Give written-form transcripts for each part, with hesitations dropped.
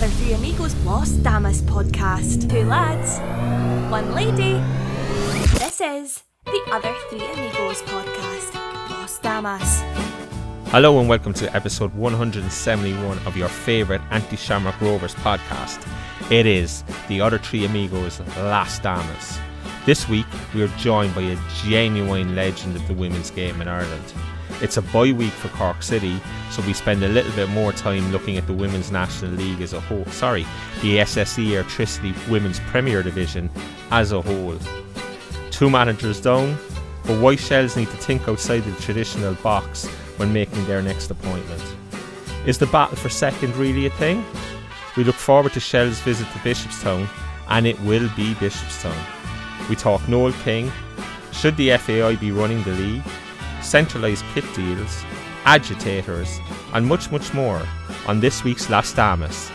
another Three Amigos Las Damas podcast. Two lads, one lady. This is the other Three Amigos podcast, Las Damas. Hello and welcome to episode 171 of your favourite Anti-Shamrock Rovers podcast. It is the other Three Amigos, Las Damas. This week we are joined by a genuine legend of the women's game in Ireland. It's a bye week for Cork City, so we spend a little bit more time looking at the Women's National League as a whole. The SSE Electricity Women's Premier Division as a whole. Two managers down, but why Shels need to think outside the traditional box when making their next appointment. Is the battle for second really a thing? We look forward to Shels' visit to Bishopstown, and it will be Bishopstown. We talk Noel King, should the FAI be running the league, Centralised kit deals, Agitators, and much, much more on this week's Las Damas.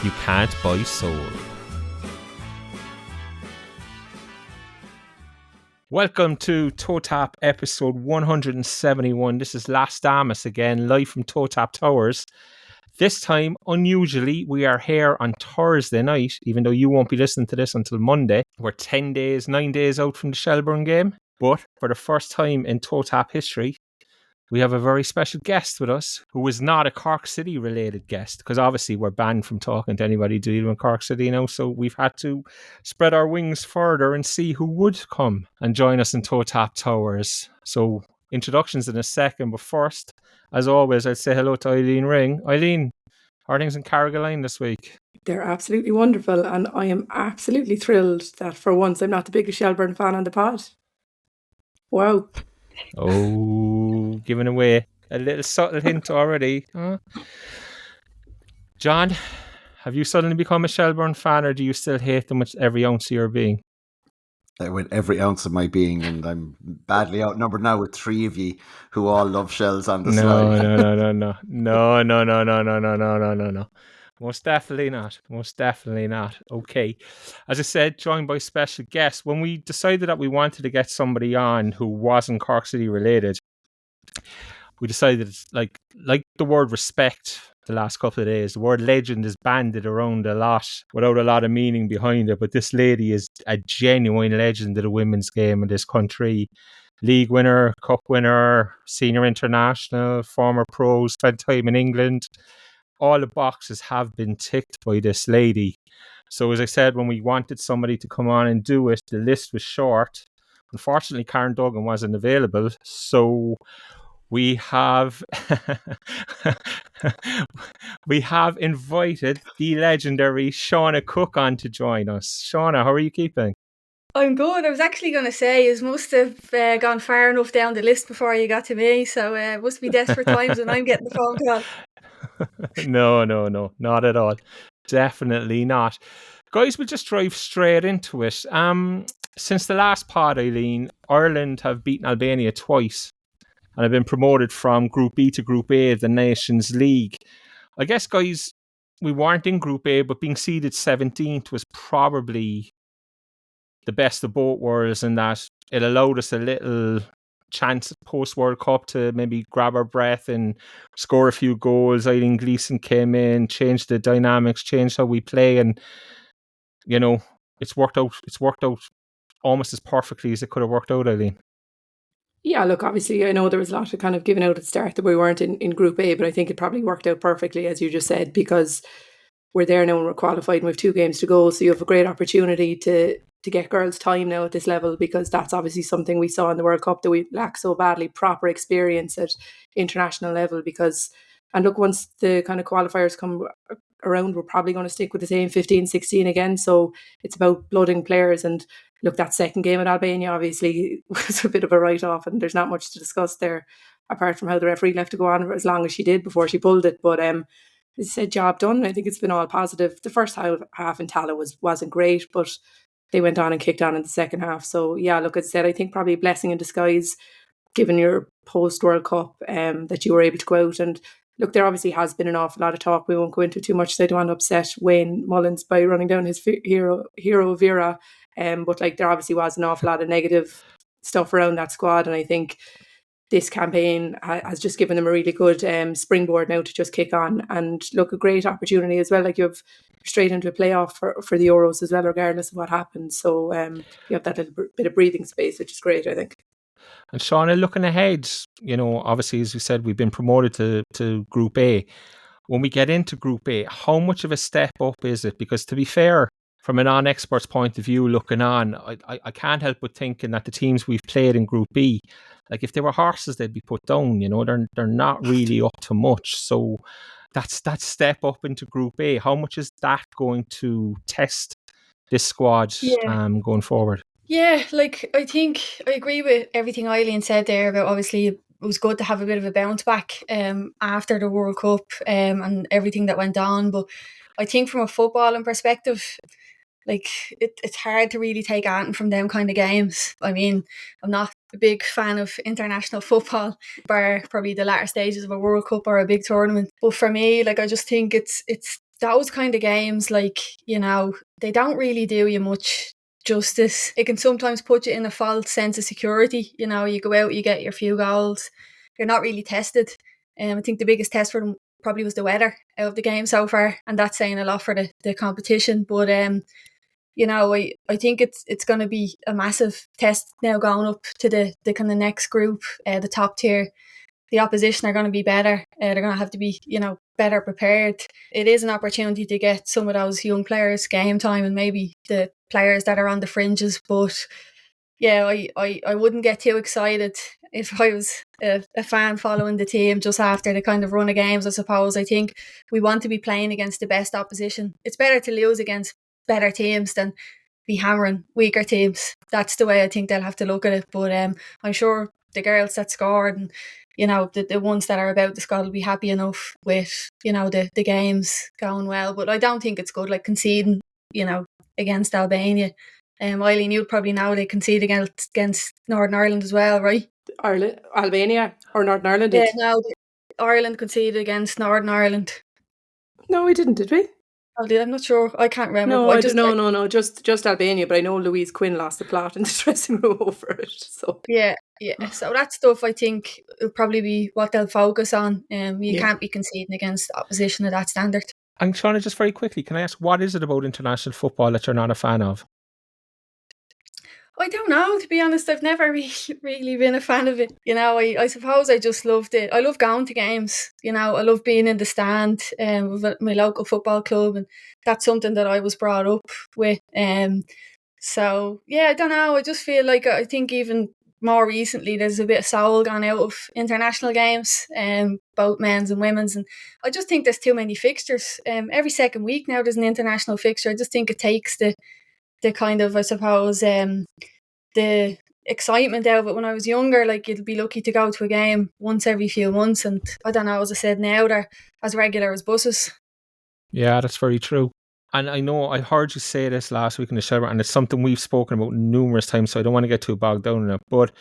You can't buy soul. Welcome to Toe Tap episode 171. This is Las Damas again, live from Toe Tap Towers. This time, unusually, we are here on Thursday night, even though you won't be listening to this until Monday. We're 9 days out from the Shelbourne game. But for the first time in Toe Tap history, we have a very special guest with us who is not a Cork City related guest, because obviously we're banned from talking to anybody dealing with Cork City now, so we've had to spread our wings further and see who would come and join us in Toe Tap Towers. So introductions in a second, but first, as always, I'd say hello to Eileen Ring. Eileen, how are things in Carrigaline this week? They're absolutely wonderful, and I am absolutely thrilled that for once I'm not the biggest Shelbourne fan on the pod. Wow. Oh, giving away a little subtle hint already. Huh? John, have you suddenly become a Shelbourne fan, or do you still hate them with every ounce of your being? With every ounce of my being, and I'm badly outnumbered now with three of you who all love Shels on the slide. No. Most definitely not. Okay. As I said, joined by special guests. When we decided that we wanted to get somebody on who wasn't Cork City related, we decided like the word respect the last couple of days. The word legend is banded around a lot without a lot of meaning behind it. But this lady is a genuine legend of the women's game in this country. League winner, cup winner, senior international, former pro, spent time in England. All the boxes have been ticked by this lady. So as I said, when we wanted somebody to come on and do it, the list was short. Unfortunately, Karen Duggan wasn't available. So we have invited the legendary Seana Cooke on to join us. Seana, how are you keeping? I'm good. I was actually going to say, it must have gone far enough down the list before you got to me. So it must be desperate times when I'm getting the phone call. No, not at all. Definitely not. Guys, we'll just drive straight into it. Since the last pod, Eileen, Ireland have beaten Albania twice and have been promoted from Group B to Group A of the Nations League. I guess, guys, we weren't in Group A, but being seeded 17th was probably the best of both worlds, in that it allowed us a little chance post-World Cup to maybe grab our breath and score a few goals. Eileen Gleeson came in, changed the dynamics, changed how we play, and you know, it's worked out almost as perfectly as it could have worked out, Eileen. Yeah, look, obviously I know there was a lot of kind of giving out at the start that we weren't in Group A, but I think it probably worked out perfectly, as you just said, because we're there now and we're qualified and we have 2 games to go, so you have a great opportunity to get girls time now at this level, because that's obviously something we saw in the World Cup that we lack so badly, proper experience at international level. And look, once the kind of qualifiers come around, we're probably going to stick with the same 15-16 again, so it's about blooding players. And look, that second game in Albania obviously was a bit of a write-off, and there's not much to discuss there apart from how the referee left to go on for as long as she did before she pulled it. But as I said, job done. I think it's been all positive. The first half in Tala wasn't great, but they went on and kicked on in the second half. So yeah, look, as I said, I think probably a blessing in disguise, given your post-World Cup, that you were able to go out. And look, there obviously has been an awful lot of talk. We won't go into too much, so I don't want to upset Wayne Mullins by running down his hero Vera. But like, there obviously was an awful lot of negative stuff around that squad. And I think this campaign has just given them a really good springboard now to just kick on and look, a great opportunity as well. Like, you have straight into a playoff for the Euros as well, regardless of what happens. So you have that little bit of breathing space, which is great, I think. And Seana, looking ahead, obviously, as we said, we've been promoted to Group A. When we get into Group A, how much of a step up is it? Because to be fair, from a non-expert's point of view, looking on, I can't help but thinking that the teams we've played in Group B, like if they were horses, they'd be put down. They're not really up to much. So that's that step up into Group A. How much is that going to test this squad going forward? Yeah, like I think I agree with everything Eileen said there about obviously it was good to have a bit of a bounce back after the World Cup and everything that went on. But I think from a footballing perspective, like it's hard to really take anything from them kind of games. I mean, I'm not a big fan of international football, bar probably the latter stages of a World Cup or a big tournament. But for me, like I just think it's those kind of games, like, they don't really do you much justice. It can sometimes put you in a false sense of security. You go out, you get your few goals, you're not really tested. I think the biggest test for them probably was the weather out of the game so far, and that's saying a lot for the competition. But I think it's going to be a massive test now going up to the kind of next group, the top tier. The opposition are going to be better. They're going to have to be, better prepared. It is an opportunity to get some of those young players game time and maybe the players that are on the fringes. But yeah, I wouldn't get too excited if I was a fan following the team just after the kind of run of games, I suppose. I think we want to be playing against the best opposition. It's better to lose against better teams than be hammering weaker teams. That's the way I think they'll have to look at it. But I'm sure the girls that scored and the ones that are about the squad will be happy enough with the games going well. But I don't think it's good, like conceding against Albania. Eileen, you'd probably know they conceded against Northern Ireland as well, right? Albania or Northern Ireland? Yeah, no, Ireland conceded against Northern Ireland. No, we didn't, did we? I'm not sure. I can't remember. No, just Albania. But I know Louise Quinn lost the plot in the dressing room over it. So yeah. So that stuff I think will probably be what they'll focus on. You can't be conceding against opposition of that standard. And Seana, just very quickly, can I ask, what is it about international football that you're not a fan of? I don't know, to be honest. I've never really been a fan of it. I suppose I just loved it. I love going to games. I love being in the stand with my local football club, and that's something that I was brought up with. So yeah, I don't know. I just feel like I think even more recently there's a bit of soul gone out of international games, both men's and women's, and I just think there's too many fixtures. Every second week now there's an international fixture. I just think it takes the kind of, I suppose, the excitement out of it. When I was younger, like, you'd be lucky to go to a game once every few months, and I don't know, as I said, now they're as regular as buses. Yeah, that's very true. And I know I heard you say this last week in the show, and it's something we've spoken about numerous times, so I don't want to get too bogged down in it. But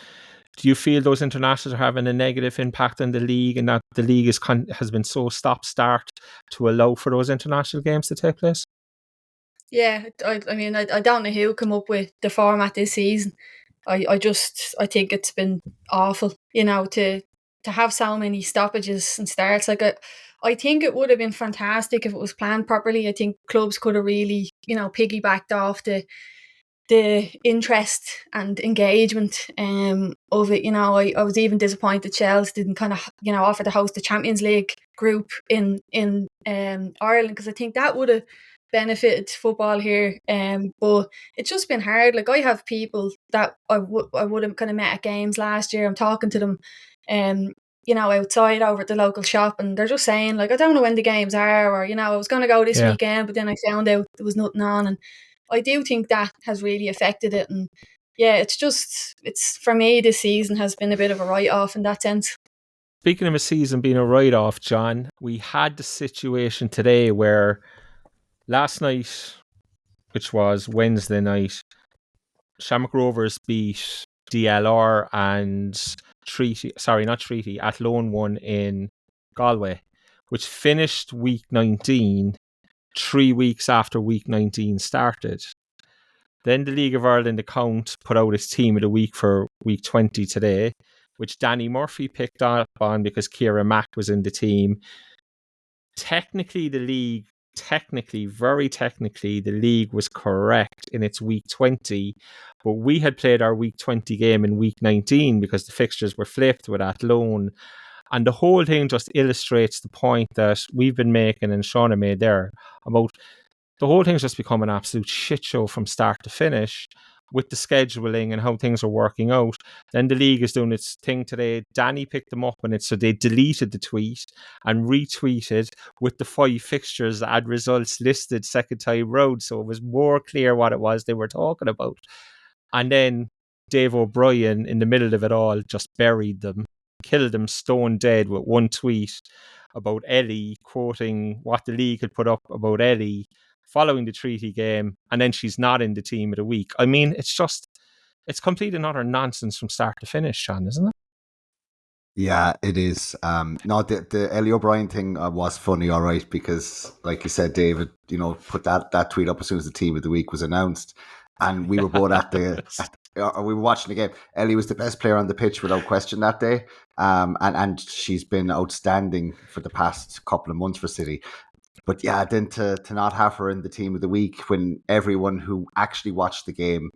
do you feel those internationals are having a negative impact on the league, and that the league has been so stop-start to allow for those international games to take place? Yeah, I mean, I don't know who come up with the format this season. I think it's been awful, to have so many stoppages and starts. Like, I think it would have been fantastic if it was planned properly. I think clubs could have really, piggybacked off the interest and engagement of it. I was even disappointed Shels didn't kind of, offer to host the Champions League group in Ireland, because I think that would have benefited football here. But it's just been hard. Like, I have people that I would have kind of met at games last year. I'm talking to them outside over at the local shop, and they're just saying, like, I don't know when the games are, or I was going to go this weekend, but then I found out there was nothing on. And I do think that has really affected it. And yeah, it's for me, this season has been a bit of a write-off in that sense. Speaking of a season being a write-off, John, we had the situation today where last night, which was Wednesday night, Shamrock Rovers beat DLR and Athlone won in Galway, which finished week 19 3 weeks after week 19 started. Then the League of Ireland account put out its team of the week for week 20 today. which Danny Murphy picked up on because Ciara Mack was in the team. Technically, very technically, the league was correct in its week 20, but we had played our week 20 game in week 19 because the fixtures were flipped with Athlone. And the whole thing just illustrates the point that we've been making and Seana made there about the whole thing's just become an absolute shit show from start to finish with the scheduling and how things are working out. Then the league is doing its thing today. Danny picked them up on it, so they deleted the tweet and retweeted with the 5 fixtures that had results listed second time round, so it was more clear what it was they were talking about. And then Dave O'Brien, in the middle of it all, just buried them, killed them stone dead with one tweet about Ellie, quoting what the league had put up about Ellie following the treaty game, and then she's not in the team of the week. I mean, it's complete and utter nonsense from start to finish, Sean, isn't it? Yeah, it is. No, the Ellie O'Brien thing was funny, all right, because like you said, David, put that tweet up as soon as the team of the week was announced, and we were both we were watching the game. Ellie was the best player on the pitch without question that day, and she's been outstanding for the past couple of months for City. But yeah, then to not have her in the team of the week when everyone who actually watched the game,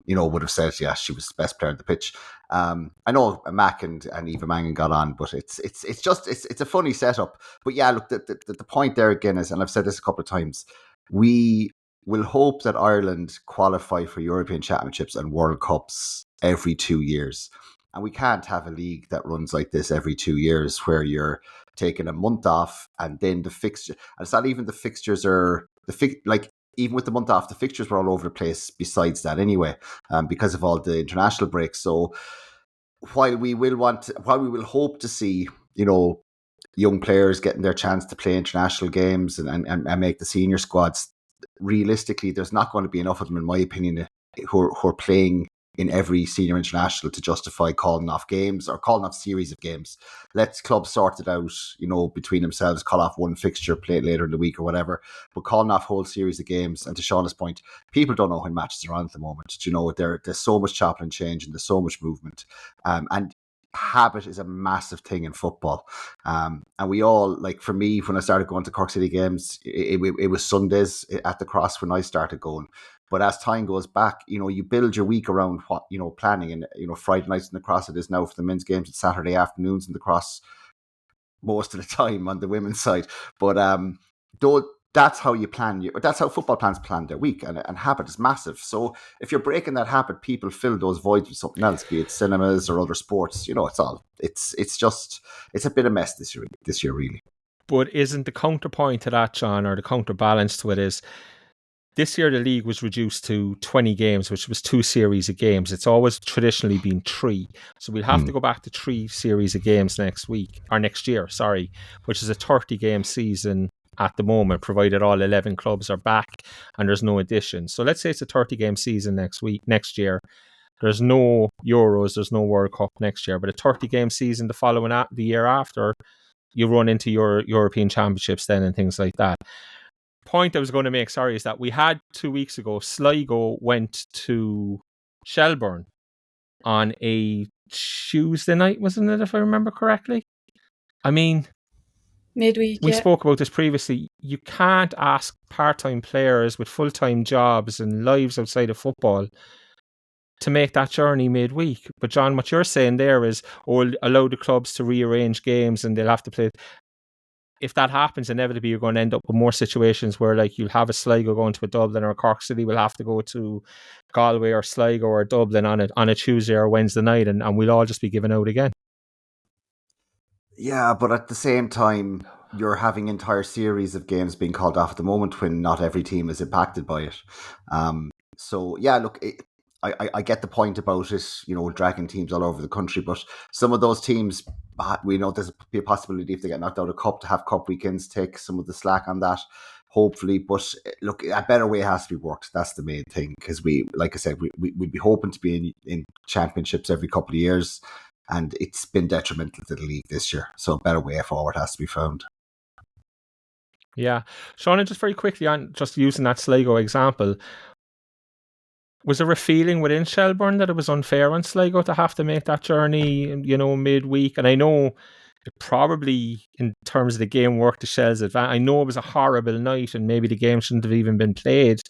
would have said, yeah, she was the best player on the pitch. I know Mac and Eva Mangan got on, but it's a funny setup. But yeah, look, the point there again is, and I've said this a couple of times, we will hope that Ireland qualify for European Championships and World Cups every 2 years. And we can't have a league that runs like this every 2 years where you're taking a month off and then the fixture. And it's not even the fixtures even with the month off, the fixtures were all over the place besides that anyway, because of all the international breaks. So while we will hope to see, young players getting their chance to play international games and make the senior squads, realistically, there's not going to be enough of them, in my opinion, who are playing in every senior international to justify calling off games or calling off series of games. Let clubs sort it out, between themselves, call off one fixture, play it later in the week or whatever, but calling off whole series of games. And to Shauna's point, people don't know when matches are on at the moment. There's so much chopping and change and there's so much movement. And habit is a massive thing in football. And we all, like for me, when I started going to Cork City games, it was Sundays at the Cross when I started going. But as time goes back, you build your week around what, planning. And, Friday nights in the Cross, it is now for the men's games. It's Saturday afternoons in the Cross most of the time on the women's side. But that's how you plan. That's how football plans plan their week. And habit is massive. So if you're breaking that habit, people fill those voids with something else, be it cinemas or other sports. It's a bit of mess this year, really. But isn't the counterpoint to that, John, or the counterbalance to it is, this year the league was reduced to 20 games, which was 2 series of games. It's always traditionally been 3. So we'll have to go back to 3 series of games next year, which is a 30-game season at the moment, provided all 11 clubs are back and there's no addition. So let's say it's a 30-game season next year. There's no Euros, there's no World Cup next year, but a 30-game season the year after, you run into your European Championships then and things like that. Point I was going to make, is that we had 2 weeks ago, Sligo went to Shelbourne on a Tuesday night, wasn't it, if I remember correctly? I mean, midweek. We spoke about this previously. You can't ask part-time players with full-time jobs and lives outside of football to make that journey midweek. But John, what you're saying there is, allow the clubs to rearrange games and they'll have to play. If that happens, inevitably you're going to end up with more situations where, like, you'll have a Sligo going to a Dublin, or Cork City will have to go to Galway or Sligo or Dublin on a Tuesday or Wednesday night, and we'll all just be given out again. Yeah, but at the same time, you're having entire series of games being called off at the moment when not every team is impacted by it. So yeah, look, I get the point about it, dragging teams all over the country, but some of those teams, we know there's a possibility if they get knocked out of cup to have cup weekends, take some of the slack on that, hopefully. But look, a better way has to be worked. That's the main thing, because like I said, we'd be hoping to be in championships every couple of years, and it's been detrimental to the league this year. So a better way forward has to be found. Yeah. Seana, just very quickly on just using that Sligo example, Was there a feeling within Shelburne that it was unfair on Sligo to have to make that journey, midweek? And I know it probably, in terms of the game, worked to Shels' advantage. I know it was a horrible night and maybe the game shouldn't have even been played,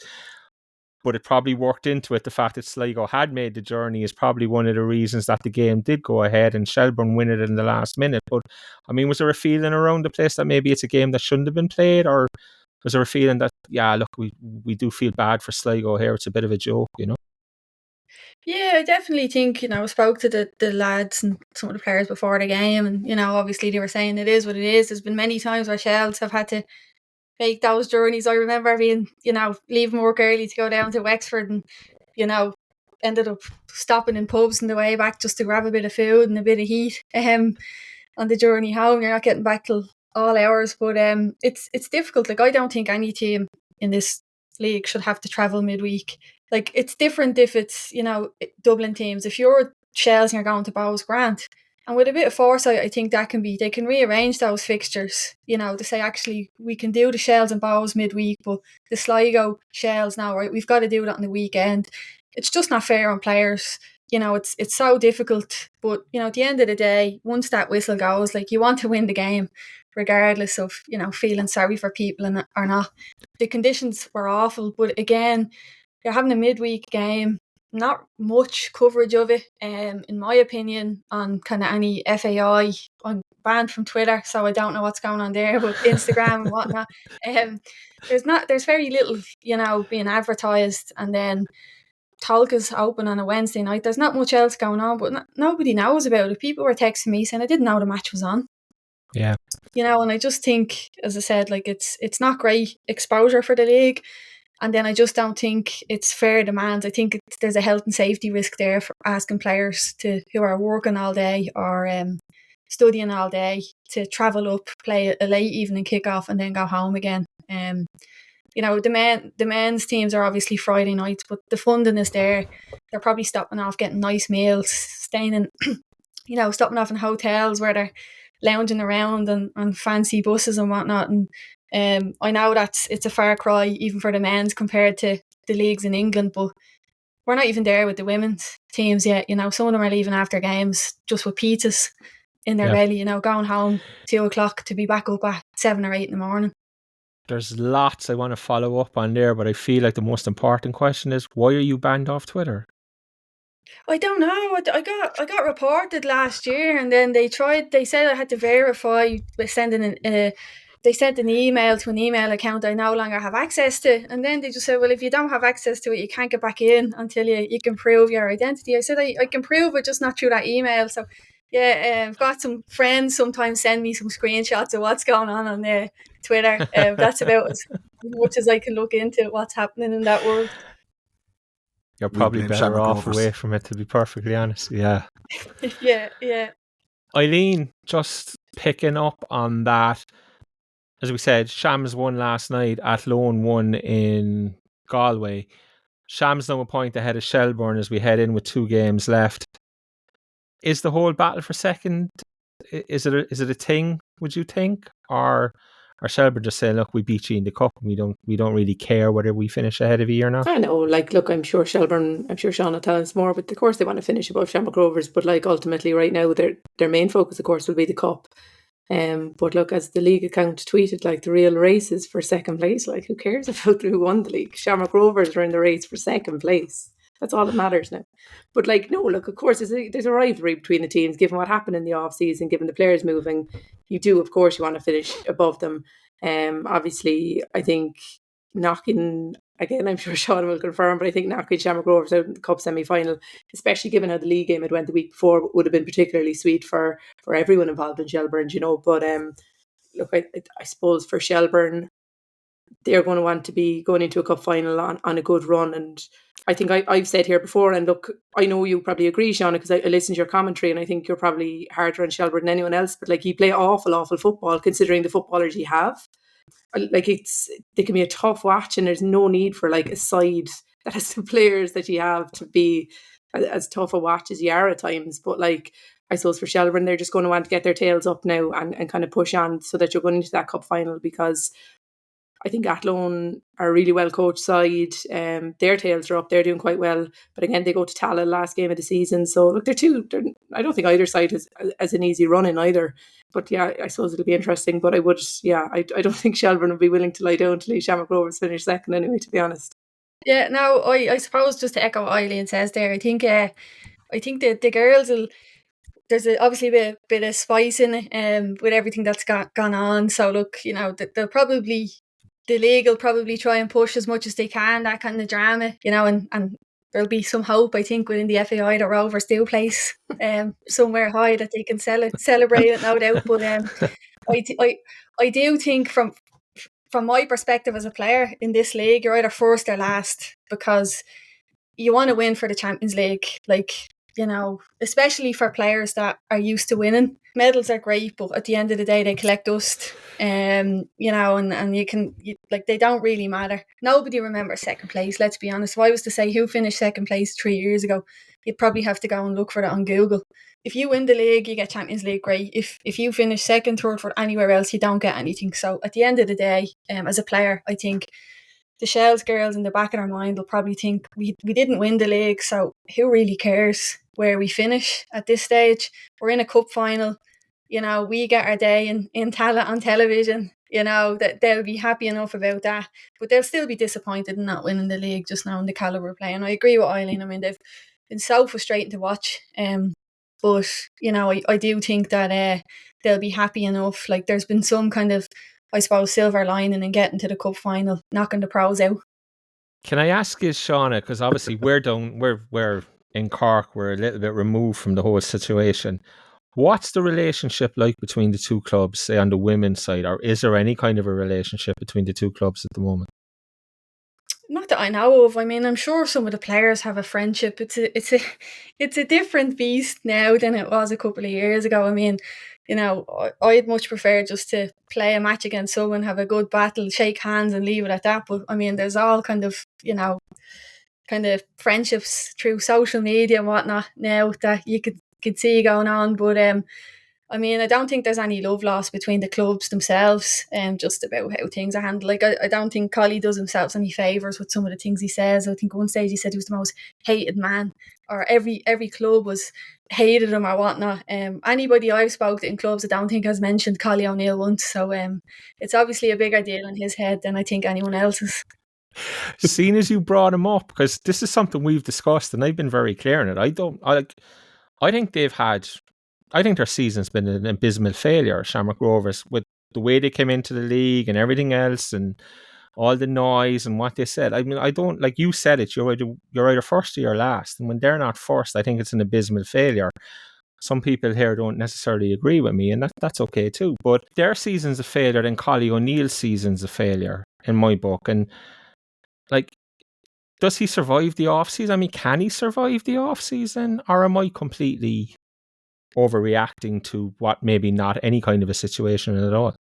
but it probably worked into it. The fact that Sligo had made the journey is probably one of the reasons that the game did go ahead and Shelburne win it in the last minute. But, I mean, was there a feeling around the place that maybe it's a game that shouldn't have been played? Or was there a feeling that, look, we do feel bad for Sligo here. It's a bit of a joke, Yeah, I definitely think, I spoke to the lads and some of the players before the game, and, obviously they were saying it is what it is. There's been many times where Shels have had to make those journeys. I remember being, leaving work early to go down to Wexford and, ended up stopping in pubs on the way back just to grab a bit of food and a bit of heat on the journey home. You're not getting back till all hours, but it's difficult. Like, I don't think any team in this league should have to travel midweek. Like, it's different if it's, Dublin teams. If you're Shels and you're going to Bowes, Grant, and with a bit of foresight, I think they can rearrange those fixtures, to say, actually, we can do the Shels and Bowes midweek, but the Sligo Shels now, right, we've got to do that on the weekend. It's just not fair on players. It's so difficult. But, at the end of the day, once that whistle goes, like, you want to win the game, regardless of, feeling sorry for people or not. The conditions were awful, but again, you're having a midweek game, not much coverage of it, in my opinion, on kind of any FAI. I'm banned from Twitter, so I don't know what's going on there, but Instagram and whatnot. There's very little, being advertised, and then Tolka's open on a Wednesday night. There's not much else going on, but nobody knows about it. People were texting me saying I didn't know the match was on. Yeah. And I just think, as I said, like, it's not great exposure for the league. And then I just don't think it's fair demands. I think there's a health and safety risk there for asking players who are working all day or studying all day to travel up, play a late evening kickoff and then go home again. The men's teams are obviously Friday nights, but the funding is there. They're probably stopping off getting nice meals, staying in, stopping off in hotels where they're lounging around and fancy buses and whatnot. And I know it's a far cry even for the men's compared to the leagues in England, but we're not even there with the women's teams yet. Some of them are leaving after games just with pizzas in their belly, going home 2:00 to be back up at 7 or 8 in the morning. There's lots I want to follow up on there, but I feel like the most important question is, why are you banned off Twitter? I don't know. I got reported last year, and then they said I had to verify by sending they sent an email to an email account I no longer have access to, and then they just said, well, if you don't have access to it, you can't get back in until you can prove your identity. I said I can prove it, just not through that email. So yeah, I've got some friends sometimes send me some screenshots of what's going on Twitter. That's about as much as I can look into what's happening in that world. You're probably better off away from it, to be perfectly honest. Yeah. Yeah. Eileen, just picking up on that, as we said, Shams won last night, Athlone won in Galway. Shams now a point ahead of Shelburne as we head in with 2 games left. Is the whole battle for second, is it a thing, would you think? Or Shelburne just saying, look, we beat you in the cup and we don't really care whether we finish ahead of you or not? I know, look, I'm sure Sean will tell us more, but of course they want to finish above Shamrock Rovers, but ultimately right now their main focus of course will be the cup. But look, as the league account tweeted, the real race is for second place. Who cares about who won the league? Shamrock Rovers are in the race for second place. That's all that matters now. But no, look, of course there's a rivalry between the teams, given what happened in the off season, given the players moving. You do, of course, you want to finish above them. Obviously, I think knocking, again, I'm sure Sean will confirm, but I think knocking Shamrock Rovers out in the cup semi-final, especially given how the league game had went the week before, would have been particularly sweet for everyone involved in Shelburne, But look, I suppose for Shelburne, they're going to want to be going into a cup final on a good run. And I think I've said here before, and look, I know you probably agree, Shauna, because I listened to your commentary and I think you're probably harder on Shelburne than anyone else, but you play awful football considering the footballers you have. They can be a tough watch, and there's no need for a side that has the players that you have to be as tough a watch as you are at times. But I suppose for Shelburne, they're just going to want to get their tails up now and kind of push on so that you're going into that cup final, because I think Athlone are a really well coached side. Their tails are up. They're doing quite well. But again, they go to Tala last game of the season. So look, I don't think either side has an easy run in either. But yeah, I suppose it'll be interesting. But I don't think Shelburne would be willing to lie down to leave Shamrock Rovers finish second anyway, to be honest. Yeah, no, I suppose just to echo what Eileen says there, I think that the girls will. There's obviously a bit of spice in it, with everything that's gone on. So look, the league will probably try and push as much as they can, that kind of drama, and there'll be some hope, I think, within the FAI that Rovers do place somewhere high that they can celebrate it, no doubt. But I do think from my perspective as a player in this league, you're either first or last, because you want to win for the Champions League, especially for players that are used to winning. Medals are great, but at the end of the day, they collect dust. And they don't really matter. Nobody remembers second place, let's be honest. If I was to say who finished second place 3 years ago, you'd probably have to go and look for it on Google. If you win the league, you get Champions League, great. If you finish second, third, for anywhere else, you don't get anything. So at the end of the day, as a player, I think the Shels girls in the back of their mind will probably think we didn't win the league, so who really cares where we finish at this stage? We're in a cup final, we get our day in Tala on television, that they'll be happy enough about that, but they'll still be disappointed in not winning the league, just knowing the calibre of play. And I agree with Eileen. I mean, they've been so frustrating to watch, but I do think that they'll be happy enough. Like, there's been some kind of, I suppose, silver lining in getting to the cup final, knocking the pros out. Can I ask you, Seana, because obviously we're in Cork, we're a little bit removed from the whole situation. What's the relationship like between the two clubs, say on the women's side, or is there any kind of a relationship between the two clubs at the moment? Not that I know of. I mean, I'm sure some of the players have a friendship. It's a different beast now than it was a couple of years ago. I mean, I'd much prefer just to play a match against someone, have a good battle, shake hands and leave it at that. But I mean, there's all kind of friendships through social media and whatnot now that you could see going on. But I mean, I don't think there's any love lost between the clubs themselves, just about how things are handled. Like, I don't think Collie does himself any favours with some of the things he says. I think at one stage he said he was the most hated man, or every club was hated him or whatnot. Anybody I've spoken to in clubs, I don't think has mentioned Collie O'Neill once. So it's obviously a bigger deal in his head than I think anyone else's. Seeing as you brought him up, because this is something we've discussed and I've been very clear on it. I think their season's been an abysmal failure, Shamrock Rovers, with the way they came into the league and everything else and all the noise and what they said. I mean, I don't, like you said it, you're either first or you're last. And when they're not first, I think it's an abysmal failure. Some people here don't necessarily agree with me, and that's okay too. But their season's a failure, and Collie O'Neill's season's a failure in my book. And like, does he survive the off-season? I mean, can he survive the off-season? Or am I completely overreacting to what maybe not any kind of a situation at all?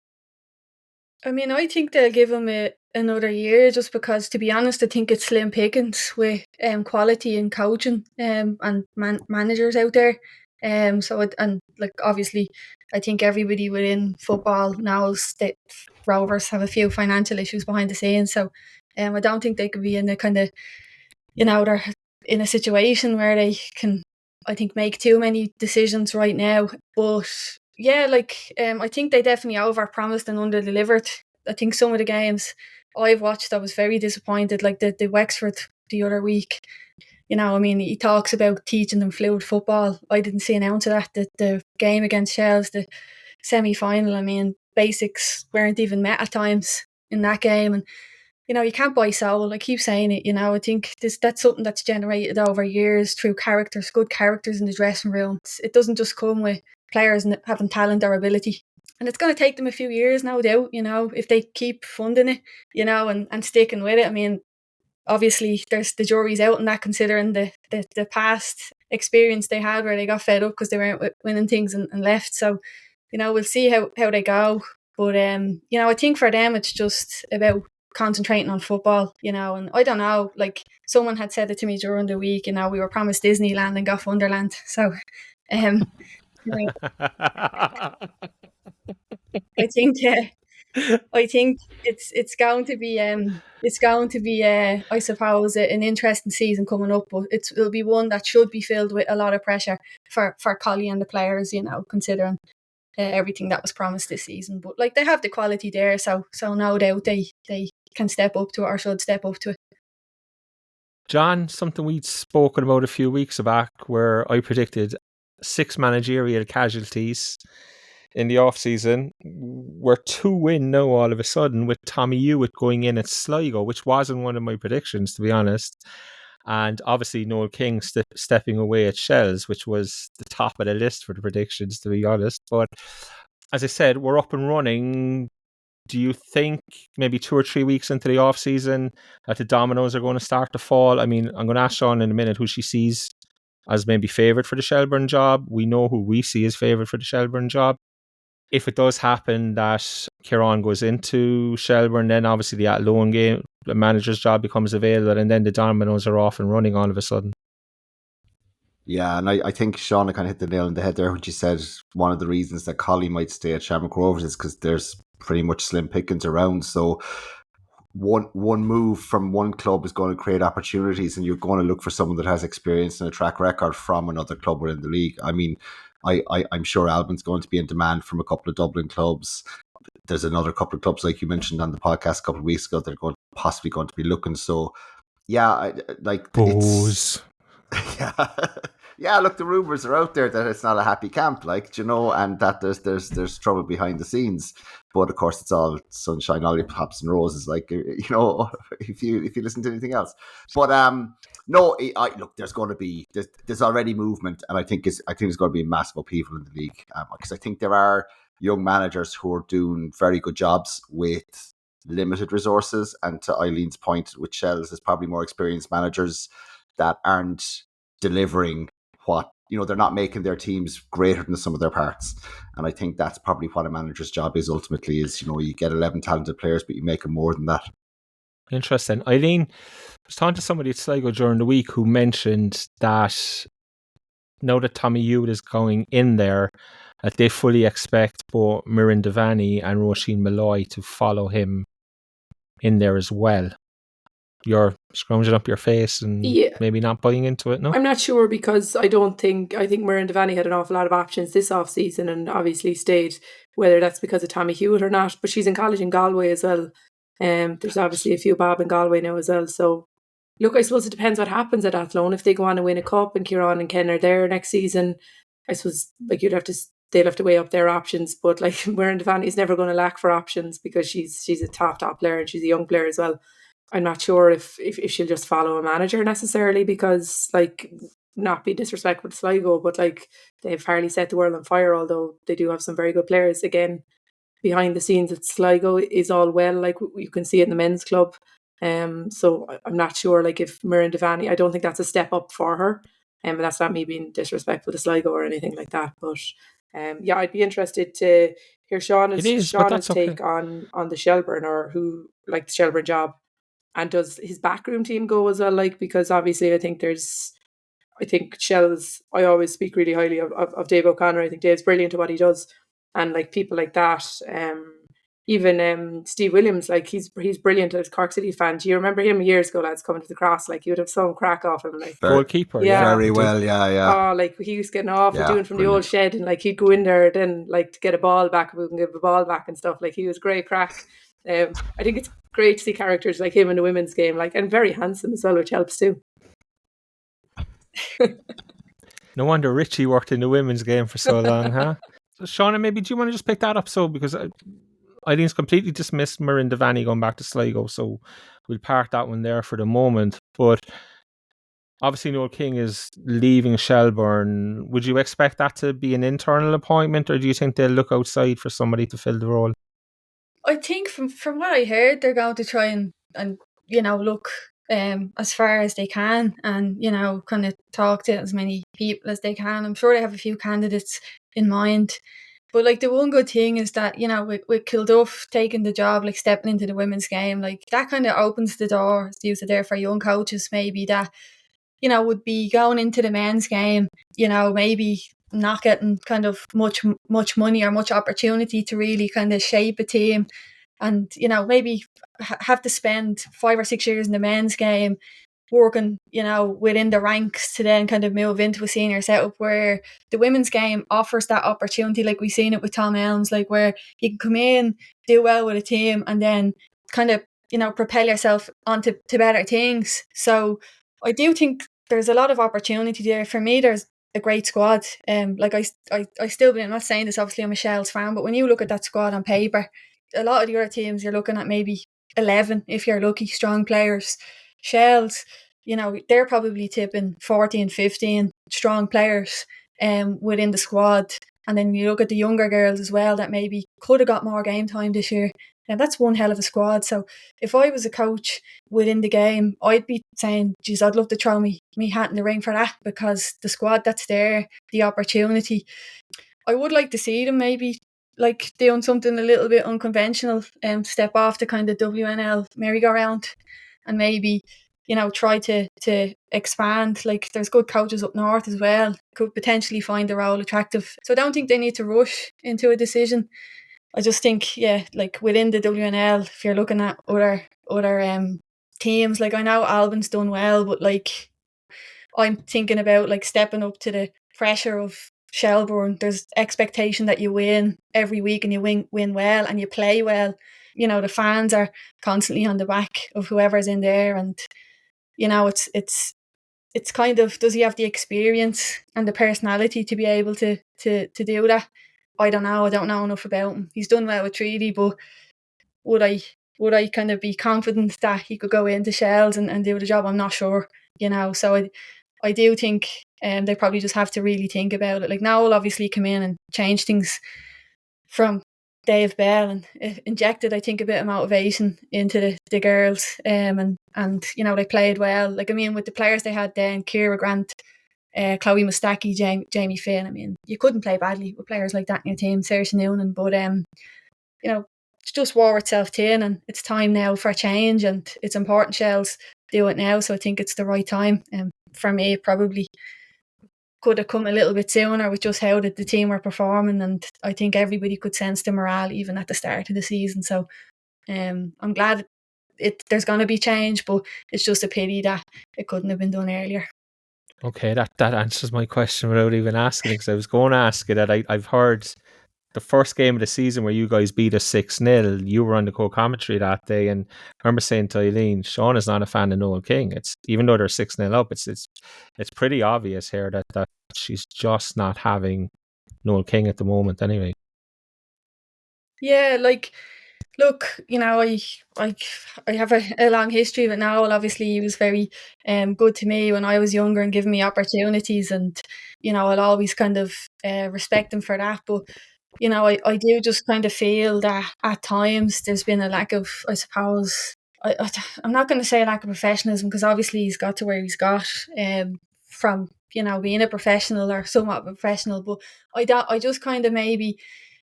I mean, I think they'll give him another year, just because, to be honest, I think it's slim pickings with quality and coaching and managers out there. Obviously, I think everybody within football knows that Rovers have a few financial issues behind the scenes. So I don't think they could be in a kind of, they're in a situation where they can, I think, make too many decisions right now. But yeah, I think they definitely overpromised and underdelivered. I think some of the games I've watched, I was very disappointed. Like the Wexford the other week, I mean, he talks about teaching them fluid football. I didn't see an ounce of that. The game against Shels, the semi-final, I mean, basics weren't even met at times in that game. And you can't buy soul. I keep saying it. I think that's something that's generated over years through characters, good characters in the dressing room. It doesn't just come with players having talent or ability. And it's going to take them a few years, no doubt, if they keep funding it, and sticking with it. I mean, obviously, there's the jury's out on that, considering the past experience they had where they got fed up because they weren't winning things and left. So, we'll see how they go. But, I think for them, it's just about concentrating on football, and I don't know, like someone had said it to me during the week, we were promised Disneyland and got Wonderland. So I think I think it's going to be I suppose an interesting season coming up, but it'll be one that should be filled with a lot of pressure for Collie and the players, considering everything that was promised this season. But like, they have the quality there, so no doubt they can step up to it, or should step up to it. John, something we'd spoken about a few weeks back, where I predicted 6 managerial casualties in the off-season. We're 2 in now all of a sudden, with Tommy Hewitt going in at Sligo, which wasn't one of my predictions, to be honest. And obviously Noel King stepping away at Shels, which was the top of the list for the predictions, to be honest. But as I said, we're up and running. Do you think maybe 2 or 3 weeks into the off-season that the dominoes are going to start to fall? I mean, I'm going to ask Sean in a minute who she sees as maybe favoured for the Shelbourne job. We know who we see as favoured for the Shelbourne job. If it does happen that Kieran goes into Shelbourne, then obviously the Athlone game, the manager's job becomes available, and then the dominoes are off and running all of a sudden. Yeah, and I think Sean kind of hit the nail on the head there when she said one of the reasons that Collie might stay at Shamrock Rovers is because there's pretty much slim pickings around. So one move from one club is going to create opportunities, and you're going to look for someone that has experience and a track record from another club within the league. I mean, I'm sure Albin's going to be in demand from a couple of Dublin clubs. There's another couple of clubs, like you mentioned on the podcast a couple of weeks ago, that are possibly going to be looking. So, yeah, Bose. Yeah, look, the rumours are out there that it's not a happy camp, and that there's trouble behind the scenes. But of course, it's all sunshine, lollipops and roses, if you listen to anything else. But no, look, there's going to be there's already movement, and I think there's going to be massive upheaval in the league, because I think there are young managers who are doing very good jobs with limited resources, and to Eileen's point, with Shels, there's probably more experienced managers that aren't delivering what, they're not making their teams greater than the sum of their parts. And I think that's probably what a manager's job is ultimately, is, you get 11 talented players, but you make them more than that. Interesting. Eileen, I was talking to somebody at Sligo during the week who mentioned that now that Tommy Hewitt is going in there, that they fully expect both Mirren Devaney and Roisin Malloy to follow him in there as well. You're scrounging up your face and maybe not buying into it, no? I'm not sure, because I think Mirren Devaney had an awful lot of options this off-season and obviously stayed, whether that's because of Tommy Hewitt or not. But she's in college in Galway as well. There's obviously a few Bob in Galway now as well. So, look, I suppose it depends what happens at Athlone. If they go on and win a cup and Kieran and Ken are there next season, I suppose they'll have to weigh up their options. But Mirren Devaney's never going to lack for options, because she's a top player, and she's a young player as well. I'm not sure if she'll just follow a manager necessarily, because not be disrespectful to Sligo, but they've hardly set the world on fire, although they do have some very good players. Again, behind the scenes at Sligo is all well, you can see it in the men's club. So I'm not sure if Mirren Devaney, I don't think that's a step up for her. And that's not me being disrespectful to Sligo or anything like that. But I'd be interested to hear Sean's take on the Shelbourne, or who the Shelbourne job. And does his backroom team go as well? Because obviously I think Shels, I always speak really highly of Dave O'Connor. I think Dave's brilliant at what he does. And people like that, even Steve Williams, he's brilliant as Cork City fan. Do you remember him years ago, lads, coming to the Cross? You would have some crack off him. Goalkeeper, very well, yeah. Oh, he was getting off and doing from brilliant. The old shed, and he'd go in there then to get a ball back, we can give the ball back and stuff. He was great crack. I think it's great to see characters like him in the women's game, and very handsome as well, which helps too. No wonder Richie worked in the women's game for so long, huh? So, Shauna, maybe do you want to just pick that up? So, because Eileen's completely dismissed Mirren Devaney going back to Sligo, so we'll park that one there for the moment. But obviously Noel King is leaving Shelbourne. Would you expect that to be an internal appointment, or do you think they'll look outside for somebody to fill the role? I think from what I heard, they're going to try and look as far as they can, and kind of talk to as many people as they can. I'm sure they have a few candidates in mind, but the one good thing is that with Kilduff taking the job, stepping into the women's game, that kind of opens the door, as you said there, for young coaches maybe that would be going into the men's game, maybe not getting kind of much money or much opportunity to really kind of shape a team, and, you know, maybe have to spend 5 or 6 years in the men's game working, you know, within the ranks to then kind of move into a senior setup, where the women's game offers that opportunity. Like we've seen it with Tom Elms, like where you can come in, do well with a team, and then kind of, you know, propel yourself onto better things. So I do think there's a lot of opportunity there. For me, there's a great squad. Like I still, I'm not saying this, obviously I'm a Shels fan, but when you look at that squad on paper, a lot of the other teams you're looking at maybe 11 if you're lucky, strong players. Shels, you know, they're probably tipping 14, 15 strong players within the squad. And then you look at the younger girls as well that maybe could have got more game time this year. And that's one hell of a squad. So if I was a coach within the game, I'd be saying, geez, I'd love to throw me hat in the ring for that, because the squad that's there, the opportunity, I would like to see them maybe like doing something a little bit unconventional, step off the kind of WNL merry-go-round and maybe, you know, try to expand. Like there's good coaches up north as well, could potentially find the role attractive. So I don't think they need to rush into a decision. I just think, yeah, like within the WNL, if you're looking at other teams, like I know Albion's done well, but like I'm thinking about like stepping up to the pressure of Shelbourne. There's expectation that you win every week and you win well and you play well. You know, the fans are constantly on the back of whoever's in there, and you know, it's kind of, does he have the experience and the personality to be able to do that? I don't know. I don't know enough about him. He's done well with Treaty, but would I kind of be confident that he could go into Shels and do the job? I'm not sure, you know. So I do think they probably just have to really think about it. Like Noel obviously come in and change things from Dave Bell and injected, I think, a bit of motivation into the girls, and you know, they played well. Like I mean, with the players they had then, Ciara Grant, Chloe Mustaki, Jamie Finn, I mean, you couldn't play badly with players like that in your team. Saoirse Noonan, but you know, it's just wore itself thin, and it's time now for a change, and it's important Shels do it now. So I think it's the right time. For me, it probably could have come a little bit sooner with just how the team were performing, and I think everybody could sense the morale even at the start of the season. So I'm glad there's going to be change, but it's just a pity that it couldn't have been done earlier. Okay, that answers my question without even asking it, because I was going to ask it. That I've heard the first game of the season where you guys beat us 6-0, you were on the co-commentary that day, and I remember saying to Eileen, Sean is not a fan of Noel King. It's, even though they're 6-0 up, it's pretty obvious here that she's just not having Noel King at the moment anyway. Yeah, like, look, you know, I have a long history with Noel. Obviously, he was very good to me when I was younger and giving me opportunities, and you know, I'll always kind of respect him for that. But you know, I do just kind of feel that at times there's been a lack of, I suppose, I'm not going to say a lack of professionalism, because obviously he's got to where he's got from, you know, being a professional or somewhat of a professional. But I just kind of maybe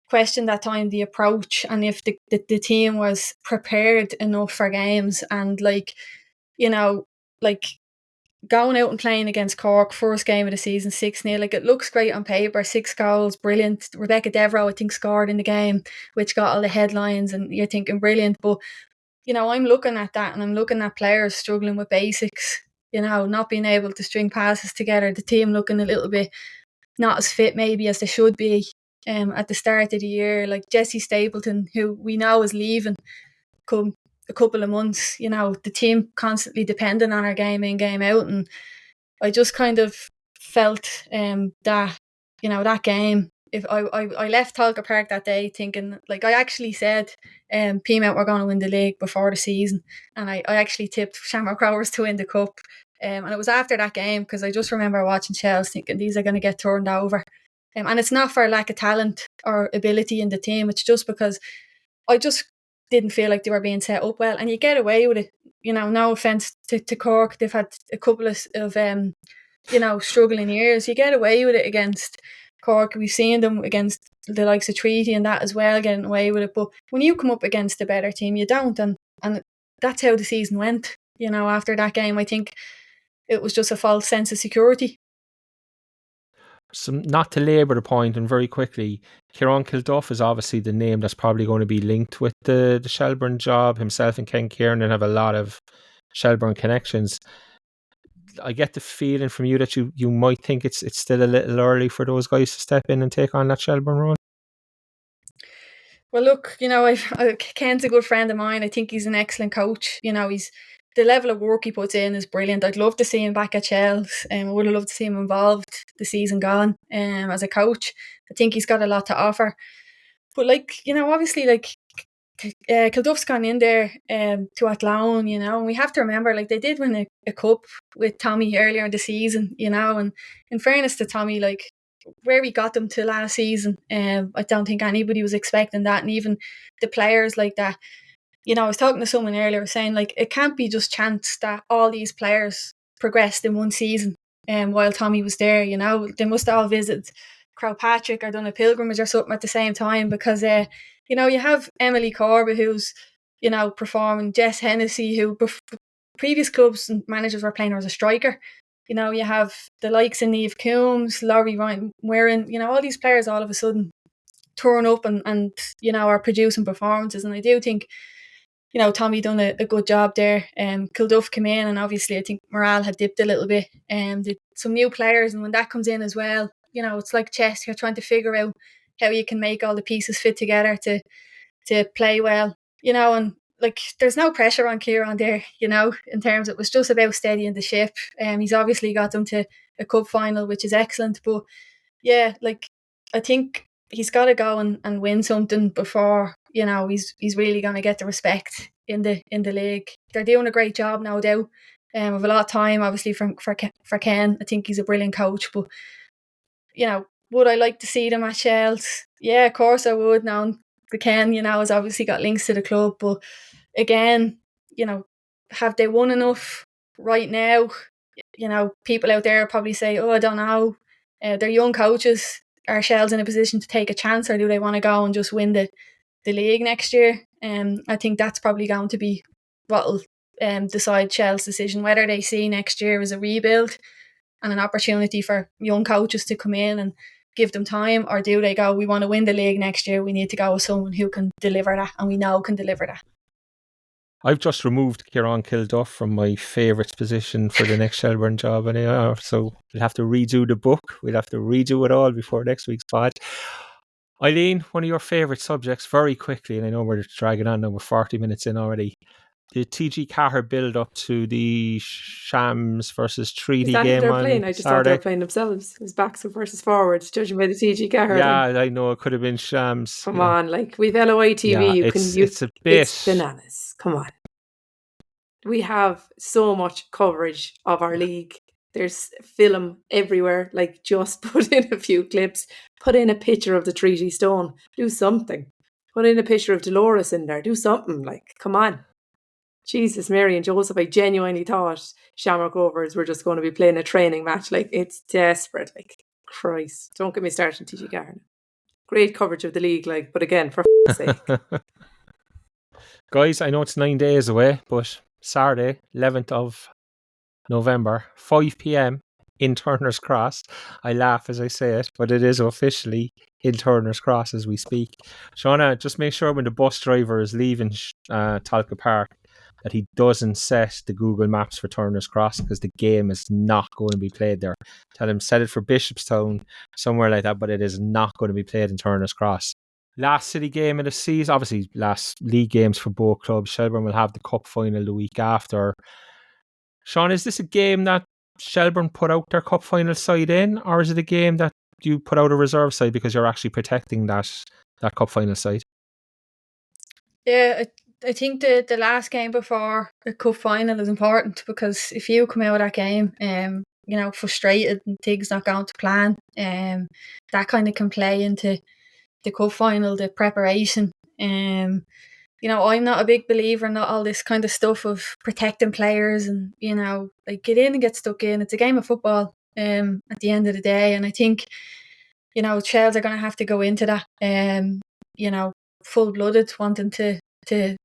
question that time the approach, and if the team was prepared enough for games, and like, you know, like going out and playing against Cork, first game of the season, 6-0, like it looks great on paper, 6 goals, brilliant. Rebecca Devereux, I think, scored in the game, which got all the headlines, and you're thinking brilliant. But, you know, I'm looking at that and I'm looking at players struggling with basics, you know, not being able to string passes together, the team looking a little bit not as fit maybe as they should be at the start of the year. Like Jessie Stapleton, who we know is leaving come a couple of months, you know, the team constantly depending on her game in, game out. And I just kind of felt that, you know, that game, if I left Talca Park that day thinking, like, I actually said Peamount were going to win the league before the season, and I actually tipped Shamrock Rovers to win the cup. And it was after that game, because I just remember watching Shels thinking these are going to get turned over. And it's not for lack of talent or ability in the team, it's just because I just didn't feel like they were being set up well. And you get away with it, you know, no offence to Cork, they've had a couple of you know, struggling years. You get away with it against Cork. We've seen them against the likes of Treaty and that as well, getting away with it. But when you come up against a better team, you don't. And that's how the season went. You know, after that game, I think it was just a false sense of security. Not to labour the point, and very quickly, Kieran Kilduff is obviously the name that's probably going to be linked with the Shelburne job. Himself and Ken Kieran have a lot of Shelburne connections. I get the feeling from you that you might think it's still a little early for those guys to step in and take on that Shelburne role. Well, look, Ken's a good friend of mine. I think he's an excellent coach. The level of work he puts in is brilliant. I'd love to see him back at Shels. I would have loved to see him involved the season gone as a coach. I think he's got a lot to offer. But obviously, Kilduff's gone in there to Athlone, and we have to remember, they did win a cup with Tommy earlier in the season, and in fairness to Tommy, where we got them to last season, I don't think anybody was expecting that, and even the players like that. I was talking to someone earlier saying it can't be just chance that all these players progressed in one season while Tommy was there. They must all visit Crowpatrick or done a pilgrimage or something at the same time, because you have Emily Corby, who's performing, Jess Hennessy, who previous clubs and managers were playing her as a striker. You have the likes of Niamh Coombs, Laurie Ryan Warren, all these players all of a sudden turn up and are producing performances. And I do think Tommy done a good job there. Kilduff came in, and obviously I think morale had dipped a little bit. Did some new players, and when that comes in as well, it's like chess. You're trying to figure out how you can make all the pieces fit together to play well. And there's no pressure on Kieran there. In terms it was just about steadying the ship. He's obviously got them to a cup final, which is excellent. But yeah, I think he's got to go and win something before he's really going to get the respect in the league. They're doing a great job, no doubt. With a lot of time, obviously, for Ken. I think he's a brilliant coach. But would I like to see them at Shels? Yeah, of course I would. Now the Ken, has obviously got links to the club, but again, have they won enough right now? People out there probably say, "Oh, I don't know." They're young coaches. Are Shels in a position to take a chance, or do they want to go and just win the league next year? I think that's probably going to be what will decide Shels' decision, whether they see next year as a rebuild and an opportunity for young coaches to come in and give them time, or do they go, we want to win the league next year, we need to go with someone who can deliver that, and we know can deliver that. I've just removed Kieran Kilduff from my favourites position for the next Shelburne job, anyway, so we'll have to redo the book. We'll have to redo it all before next week's pod. Eileen, one of your favourite subjects, very quickly, and I know we're dragging on now, we're 40 minutes in already. The TG Cahir build up to the Shams versus Treaty game they're on playing? I just Saturday. thought they were playing themselves. It was backs versus forwards, judging by the TG Cahir. Yeah, I know, it could have been Shams. Come on, we've LOI TV. It's a bit. It's bananas. Come on. We have so much coverage of our league. There's film everywhere. Just put in a few clips. Put in a picture of the Treaty Stone. Do something. Put in a picture of Dolores in there. Do something. Come on. Jesus, Mary and Joseph, I genuinely thought Shamrock Rovers were just going to be playing a training match. It's desperate. Christ. Don't get me started, TG Cahir. Great coverage of the league, but again, for sake. Guys, I know it's 9 days away, but Saturday, 11th of November, 5 p.m. in Turner's Cross. I laugh as I say it, but it is officially in Turner's Cross as we speak. Shauna, just make sure when the bus driver is leaving Talca Park that he doesn't set the Google Maps for Turner's Cross, because the game is not going to be played there. Tell him set it for Bishopstown, somewhere like that, but it is not going to be played in Turner's Cross. Last city game of the season, obviously last league games for both clubs. Shelburne will have the cup final the week after. Sean, is this a game that Shelburne put out their cup final side in, or is it a game that you put out a reserve side because you're actually protecting that cup final side? Yeah, I think the last game before the cup final is important, because if you come out of that game frustrated and things not going to plan, that kind of can play into the cup final, the preparation. I'm not a big believer in all this kind of stuff of protecting players and, get in and get stuck in. It's a game of football at the end of the day. And I think, Shels are going to have to go into that, full-blooded, wanting to take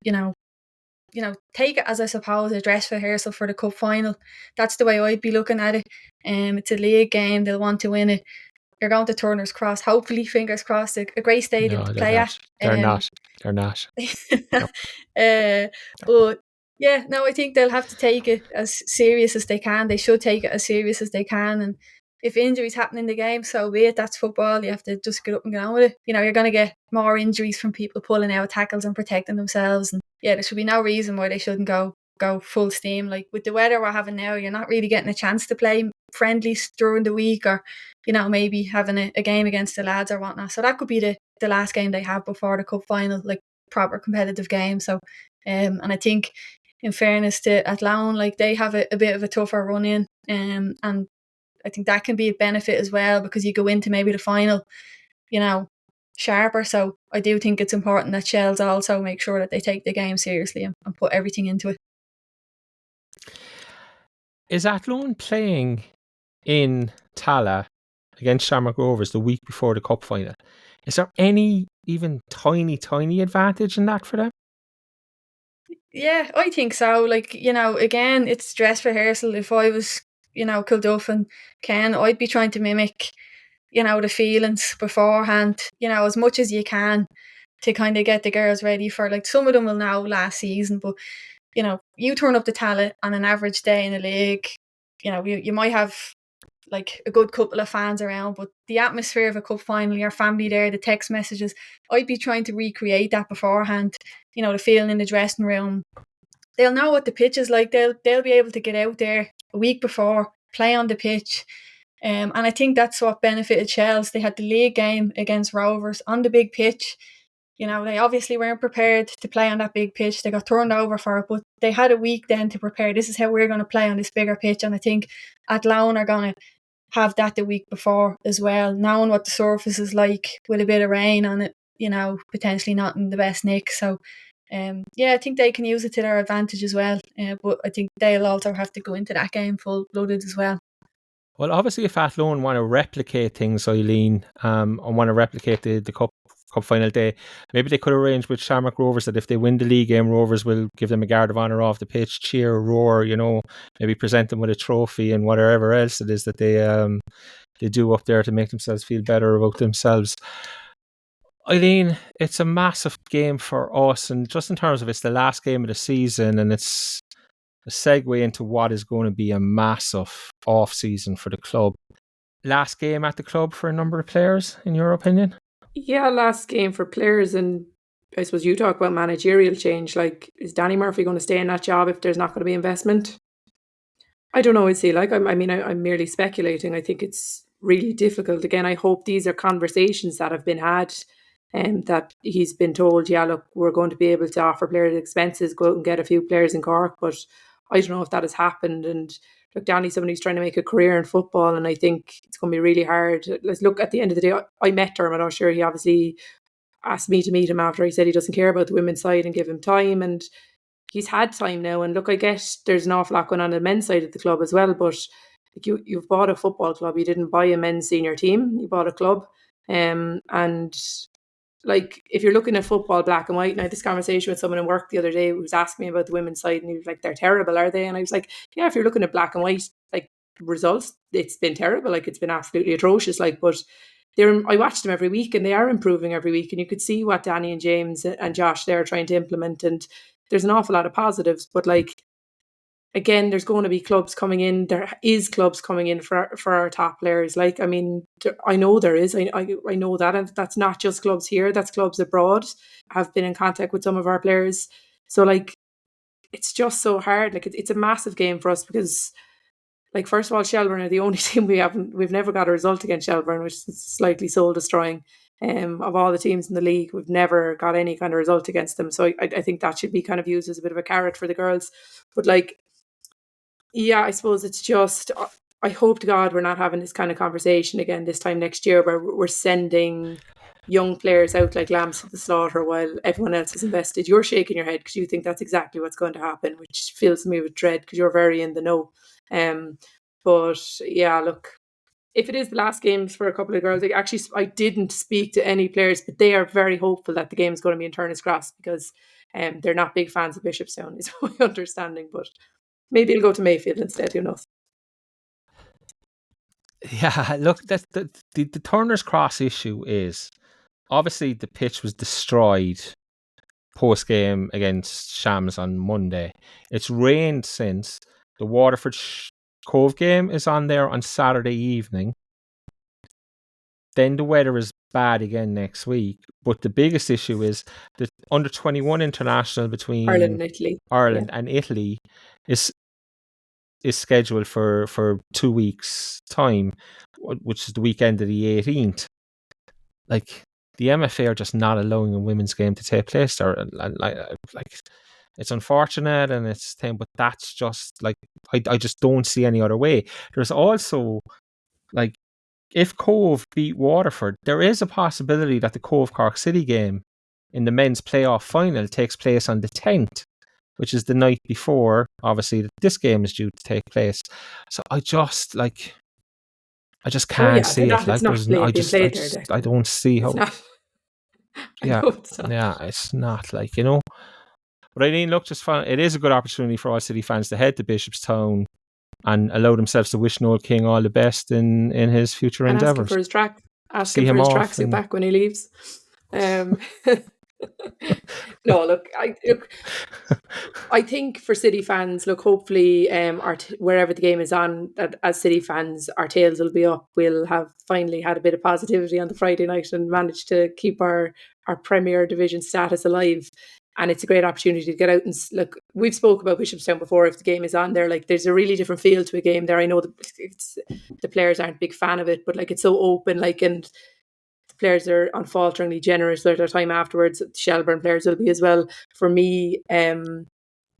it as, I suppose, a dress rehearsal for the cup final. That's the way I'd be looking at it. It's a league game. They'll want to win it. you're going to Turner's Cross. Hopefully, fingers crossed, a great stadium No, to they're play not. at. They're not. They're not. No. But yeah, no, I think they'll have to take it as serious as they can. They should take it as serious as they can. And if injuries happen in the game, so be it. That's football. You have to just get up and get on with it. You know, you're going to get more injuries from people pulling out tackles and protecting themselves. And yeah, there should be no reason why they shouldn't go full steam. Like with the weather we're having now, you're not really getting a chance to play friendlies during the week, or you know, maybe having a game against the lads or whatnot. So that could be the last game they have before the cup final, like proper competitive game. So and I think in fairness to Athlone, like they have a bit of a tougher run in, and I think that can be a benefit as well, because you go into maybe the final, you know, sharper. So I do think it's important that Shels also make sure that they take the game seriously and put everything into it. Is Athlone playing in Tala against Shamrock Rovers the week before the cup final? Is there any even tiny advantage in that for them? Yeah, I think so. Like, you know, again, it's dress rehearsal. If I was, you know, Kilduff and Ken, I'd be trying to mimic, you know, the feelings beforehand, you know, as much as you can, to kind of get the girls ready for, like, some of them will know last season, but, you know, you turn up the talent on an average day in the league, you know, you might have like a good couple of fans around, but the atmosphere of a cup final, your family there, the text messages, I'd be trying to recreate that beforehand. You know, the feeling in the dressing room. They'll know what the pitch is like. They'll be able to get out there a week before, play on the pitch. And I think that's what benefited Shels. They had the league game against Rovers on the big pitch. You know, they obviously weren't prepared to play on that big pitch. They got turned over for it, but they had a week then to prepare. This is how we're going to play on this bigger pitch. And I think Athlone are going to have that the week before as well, knowing what the surface is like with a bit of rain on it, you know, potentially not in the best nick. So yeah, I think they can use it to their advantage as well, but I think they'll also have to go into that game full-blooded as well. Well, obviously if Athlone want to replicate things, Eileen, and want to replicate the cup final day, maybe they could arrange with Shamrock Rovers that if they win the league game, Rovers will give them a guard of honour off the pitch, cheer, roar, you know, maybe present them with a trophy and whatever else it is that they do up there to make themselves feel better about themselves. Eileen, it's a massive game for us, and just in terms of it's the last game of the season, and it's a segue into what is going to be a massive off-season for the club. Last game at the club for a number of players, in your opinion? Yeah, last game for players, and I suppose you talk about managerial change. Like, is Danny Murphy going to stay in that job if there's not going to be investment? I don't know. I'd say, like, I'm merely speculating. I think it's really difficult. Again, I hope these are conversations that have been had, and that he's been told, yeah, look, we're going to be able to offer players expenses, go out and get a few players in Cork. But I don't know if that has happened. And look, Danny's somebody who's trying to make a career in football, and I think it's going to be really hard. Let's look, at the end of the day, I met Dermot. I'm sure he obviously asked me to meet him after he said he doesn't care about the women's side and give him time. And he's had time now. And look, I guess there's an awful lot going on the men's side of the club as well. But like, you've bought a football club. You didn't buy a men's senior team. You bought a club. And like, if you're looking at football black and white, and I had this conversation with someone in work the other day who was asking me about the women's side, and he was like, they're terrible, are they? And I was like, yeah, if you're looking at black and white, like, results, it's been terrible. Like, it's been absolutely atrocious. Like, but I watch them every week, and they are improving every week, and you could see what Danny and James and Josh they're trying to implement, and there's an awful lot of positives. But like, again, there's going to be clubs coming in. There is clubs coming in for our top players. Like, I mean, I know there is. I know that, and that's not just clubs here. That's clubs abroad. Have been in contact with some of our players. So like, it's just so hard. Like, it's a massive game for us because, like, first of all, Shelbourne are the only team we've never got a result against Shelbourne, which is slightly soul destroying. Of all the teams in the league, we've never got any kind of result against them. So I think that should be kind of used as a bit of a carrot for the girls. But like, yeah, I suppose it's just, I hope to God we're not having this kind of conversation again this time next year where we're sending young players out like lambs to the slaughter while everyone else is invested. You're shaking your head because you think that's exactly what's going to happen, which fills me with dread because you're very in the know. But yeah, look, if it is the last games for a couple of girls, I didn't speak to any players, but they are very hopeful that the game is going to be in Turner's Cross because they're not big fans of Bishopstown, is my understanding. But maybe it'll go to Mayfield instead, who knows? Yeah, look, that's the Turner's Cross issue is obviously the pitch was destroyed post game against Shams on Monday. It's rained since. The Waterford Cove game is on there on Saturday evening. Then the weather is bad again next week. But the biggest issue is the under 21 international between Ireland and Italy. Ireland and Italy is scheduled for 2 weeks' time, which is the weekend of the 18th. Like, the MFA are just not allowing a women's game to take place there. And like it's unfortunate and it's thing, but that's just like I just don't see any other way. There's also like, if Cove beat Waterford, there is a possibility that the Cove Cork City game in the men's playoff final takes place on the 10th, which is the night before, obviously, this game is due to take place. So I just can't see it. Like, I don't see how. It's not like, But I mean, look, it is a good opportunity for all City fans to head to Bishopstown and allow themselves to wish Noel King all the best in his future endeavours. Ask him for his tracksuit back when he leaves. No, look, I think for City fans, look, hopefully, wherever the game is on, that as City fans, our tails will be up. We'll have finally had a bit of positivity on the Friday night and managed to keep our Premier Division status alive. And it's a great opportunity to get out and look. We've spoke about Bishopstown before. If the game is on there, like, there's a really different feel to a game there. I know the players aren't a big fan of it, but like, it's so open, like, and the players are unfalteringly generous with their time afterwards. The Shelburne players will be as well. For me,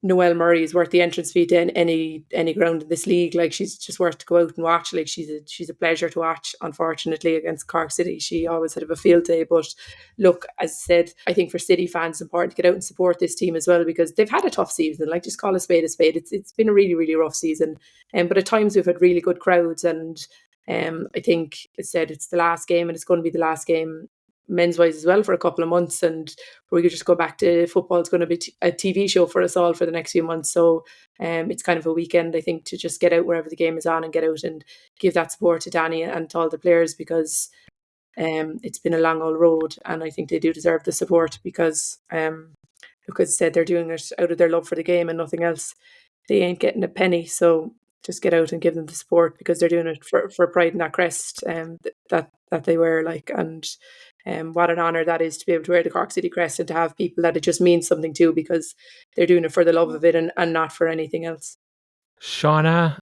Noel Murray is worth the entrance fee to any ground in this league. Like, she's just worth to go out and watch. Like, she's a pleasure to watch. Unfortunately, against Cork City, she always had a field day. But look, as I said, I think for City fans, it's important to get out and support this team as well, because they've had a tough season. Like, just call a spade a spade. It's been a really, really rough season. But at times we've had really good crowds, and I think it's the last game, and it's going to be the last game men's wise as well for a couple of months, and we could just go back to football. It's going to be a TV show for us all for the next few months. So it's kind of a weekend, I think, to just get out wherever the game is on and get out and give that support to Danny and to all the players, because it's been a long old road, and I think they do deserve the support, because I said, they're doing it out of their love for the game and nothing else. They ain't getting a penny, so just get out and give them the support, because they're doing it for pride in that crest that they wear. Like, and what an honour that is to be able to wear the Cork City crest and to have people that it just means something to, because they're doing it for the love of it and not for anything else. Seana,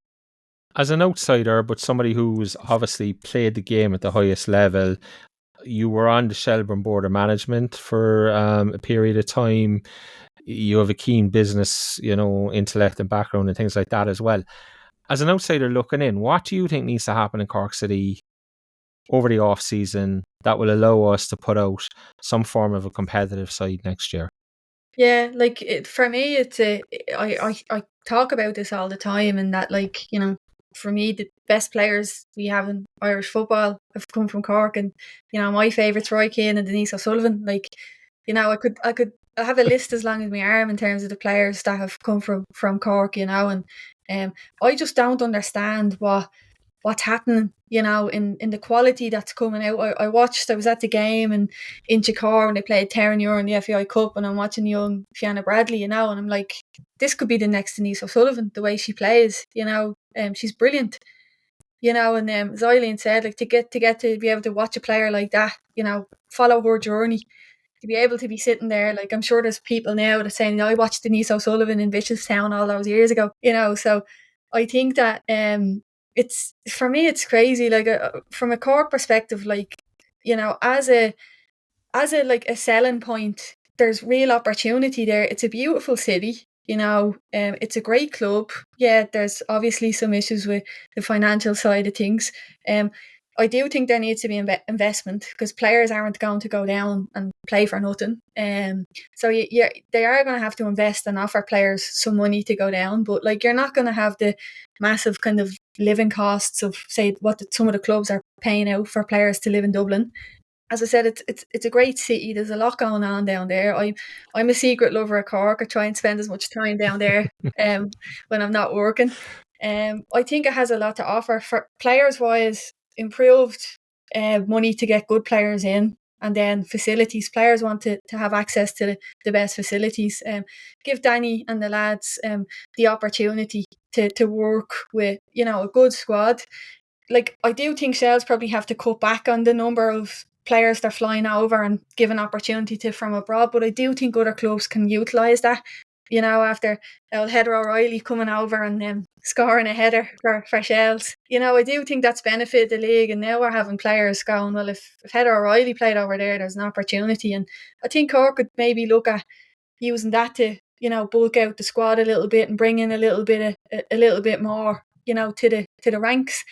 as an outsider, but somebody who's obviously played the game at the highest level, you were on the Shelburne Board of Management for a period of time. You have a keen business, intellect and background and things like that as well. As an outsider looking in, what do you think needs to happen in Cork City over the off season that will allow us to put out some form of a competitive side next year? Yeah, like, for me, it's I talk about this all the time, and that, like, for me, the best players we have in Irish football have come from Cork, and my favourites, Roy Keane and Denise O'Sullivan. Like, I have a list as long as my arm in terms of the players that have come from Cork, and I just don't understand what's happening, in the quality that's coming out. I was at the game in Chicor when they played Terranure in the FAI Cup, and I'm watching young Fianna Bradley, and I'm like, this could be the next Denise O'Sullivan, the way she plays, she's brilliant, and as Eileen said, like, to get to be able to watch a player like that, follow her journey, to be able to be sitting there, like, I'm sure there's people now that are saying, I watched Denise O'Sullivan in Bishopstown all those years ago, so I think that it's, for me, it's crazy. Like, from a Cork perspective, like, as a like a selling point, there's real opportunity there. It's a beautiful city, it's a great club. Yeah, there's obviously some issues with the financial side of things. I do think there needs to be investment, because players aren't going to go down and play for nothing. So they are going to have to invest and offer players some money to go down. But, like, you're not going to have the massive kind of living costs of, say, what some of the clubs are paying out for players to live in Dublin. As I said, it's a great city. There's a lot going on down there. I'm a secret lover of Cork. I try and spend as much time down there when I'm not working. I think it has a lot to offer for players wise. Improved money to get good players in, and then facilities. Players want to have access to the best facilities. Give Danny and the lads the opportunity to work with, you know, a good squad. Like, I do think Shels probably have to cut back on the number of players they're flying over and give an opportunity to from abroad, but I do think other clubs can utilise that. You know, after Heather O'Reilly coming over and scoring a header for Shels. You know, I do think that's benefited the league, and now we're having players going, well, if Heather O'Reilly played over there's an opportunity. And I think Cork could maybe look at using that to, you know, bulk out the squad a little bit and bring in a little bit more, you know, to the ranks.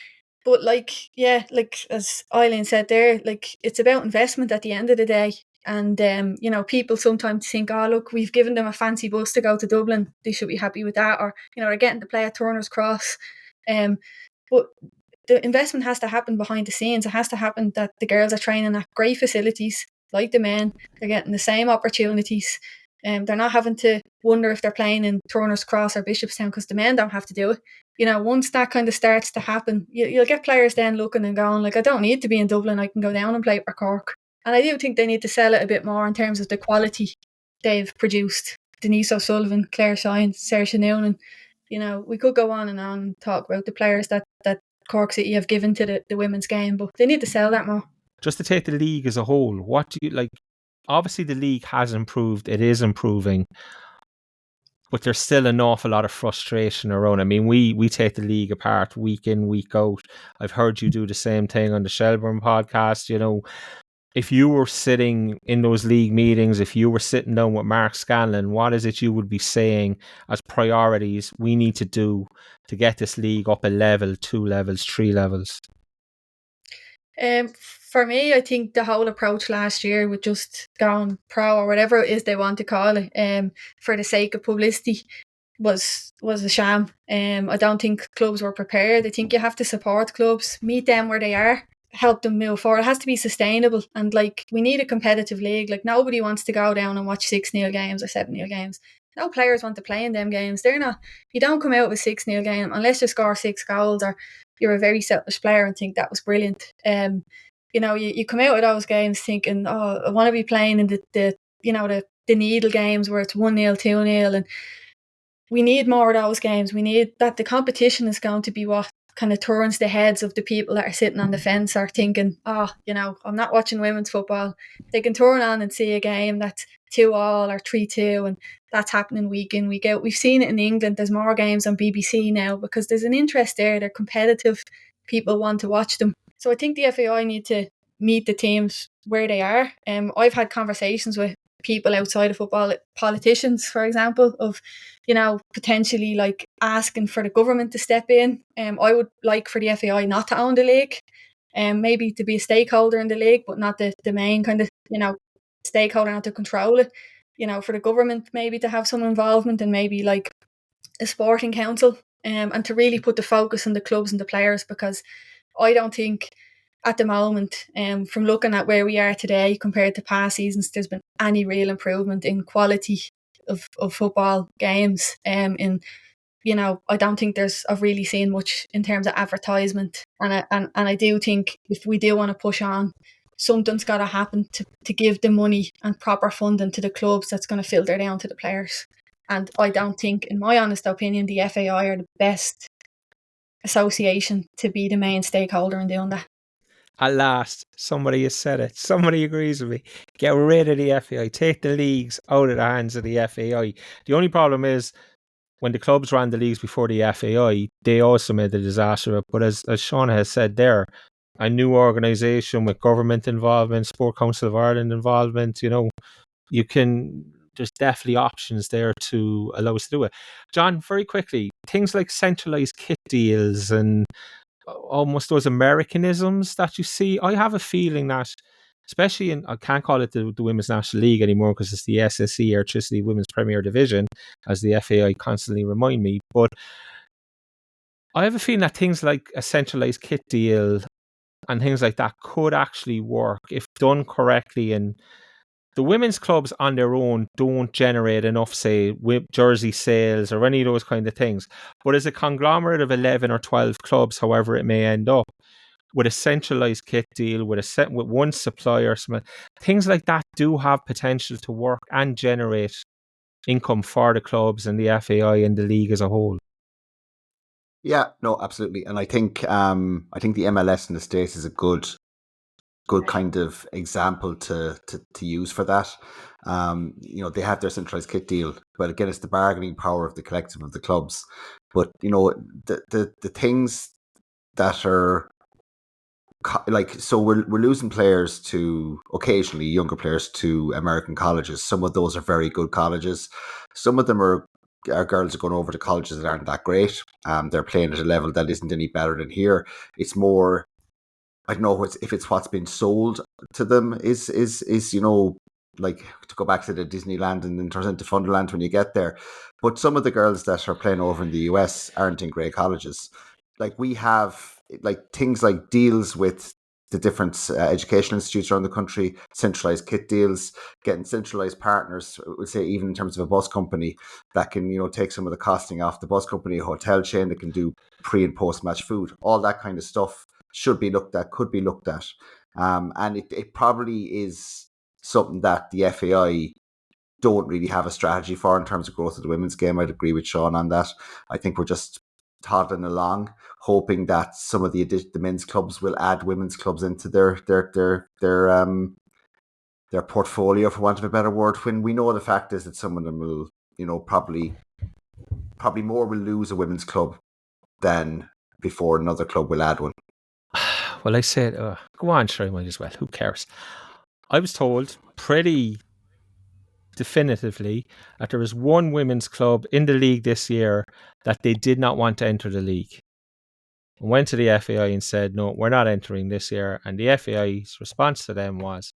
But like, yeah, like as Eileen said there, like it's about investment at the end of the day. And you know, people sometimes think, oh look, we've given them a fancy bus to go to Dublin, they should be happy with that, or you know, they're getting to play at Turner's Cross. But the investment has to happen behind the scenes. It has to happen that the girls are training at great facilities, like the men. They're getting the same opportunities. They're not having to wonder if they're playing in Turner's Cross or Bishopstown, because the men don't have to do it. You know, once that kind of starts to happen, you'll get players then looking and going, like, I don't need to be in Dublin, I can go down and play for Cork. And I do think they need to sell it a bit more in terms of the quality they've produced. Denise O'Sullivan, Claire Shine, Saoirse Noonan. You know, we could go on and talk about the players that Cork City have given to the women's game, but they need to sell that more. Just to take the league as a whole, what do you like? Obviously, the league has improved. It is improving. But there's still an awful lot of frustration around. I mean, we take the league apart week in, week out. I've heard you do the same thing on the Shelburne podcast. You know, if you were sitting in those league meetings, if you were sitting down with Mark Scanlon, what is it you would be saying as priorities we need to do to get this league up a level, 2 levels, 3 levels? For me, I think the whole approach last year with just going pro or whatever it is they want to call it, for the sake of publicity, was a sham. I don't think clubs were prepared. I think you have to support clubs, meet them where they are, help them move forward. It has to be sustainable, and like, we need a competitive league. Like, nobody wants to go down and watch 6-0 games or 7-0 games. No players want to play in them games. They're not. You don't come out with a 6-0 game unless you score 6 goals or you're a very selfish player and think that was brilliant. You know, you come out of those games thinking, oh, I want to be playing in the Neill games where it's 1-0, 2-0, and we need more of those games. We need that. The competition is going to be what kind of turns the heads of the people that are sitting on the fence, are thinking, oh, you know, I'm not watching women's football. They can turn on and see a game that's 2-2 or 3-2, and that's happening week in, week out. We've seen it in England. There's more games on BBC now because there's an interest there. They're competitive. People want to watch them. So I think the FAI need to meet the teams where they are. I've had conversations with people outside of football, politicians, for example, of, you know, potentially like asking for the government to step in. I would like for the FAI not to own the league, maybe to be a stakeholder in the league, but not the main kind of, you know, stakeholder, not to control it. You know, for the government maybe to have some involvement and maybe like a sporting council, and to really put the focus on the clubs and the players, because I don't think at the moment, from looking at where we are today compared to past seasons, there's been any real improvement in quality of football games. You know, I don't think I've really seen much in terms of advertisement, and I do think if we do want to push on, something's got to happen to give the money and proper funding to the clubs that's going to filter down to the players. And I don't think, in my honest opinion, the FAI are the best association to be the main stakeholder in doing that. At last, somebody has said it. Somebody agrees with me. Get rid of the FAI. Take the leagues out of the hands of the FAI. The only problem is, when the clubs ran the leagues before the FAI, they also made the disaster up. But as Seana has said there, a new organisation with government involvement, Sport Council of Ireland involvement, you know, there's definitely options there to allow us to do it. John, very quickly, things like centralised kit deals and almost those Americanisms that you see, I have a feeling that, especially I can't call it the Women's National League anymore because it's the SSE, Electricity Women's Premier Division, as the FAI constantly remind me, but I have a feeling that things like a centralised kit deal and things like that could actually work if done correctly and the women's clubs on their own don't generate enough, say, jersey sales or any of those kind of things. But as a conglomerate of 11 or 12 clubs, however it may end up, with a centralised kit deal, with one supplier, things like that do have potential to work and generate income for the clubs and the FAI and the league as a whole. Yeah, no, absolutely. And I think the MLS in the States is a good kind of example to use for that. They have their centralized kit deal, but again, it's the bargaining power of the collective of the clubs. But the things that are so we're losing players to, occasionally younger players, to American colleges. Some of those are very good colleges. Some of them are our girls are going over to colleges that aren't that great. They're playing at a level that isn't any better than here. It's more, I don't know if it's what's been sold to them is like, to go back to the Disneyland and then turns into Funderland when you get there. But some of the girls that are playing over in the US aren't in great colleges. Like, we have things like deals with the different educational institutes around the country, centralized kit deals, getting centralized partners, I would say, even in terms of a bus company that can, take some of the costing off the bus company, a hotel chain that can do pre and post match food, all that kind of stuff should be looked at, could be looked at. And it probably is something that the FAI don't really have a strategy for in terms of growth of the women's game. I'd agree with Sean on that. I think we're just toddling along, hoping that some of the men's clubs will add women's clubs into their portfolio, for want of a better word, when we know the fact is that some of them will, probably more will lose a women's club than before another club will add one. Well, I said, go on, sure, I might as well. Who cares? I was told pretty definitively that there was one women's club in the league this year that they did not want to enter the league. And went to the FAI and said, no, we're not entering this year. And the FAI's response to them was,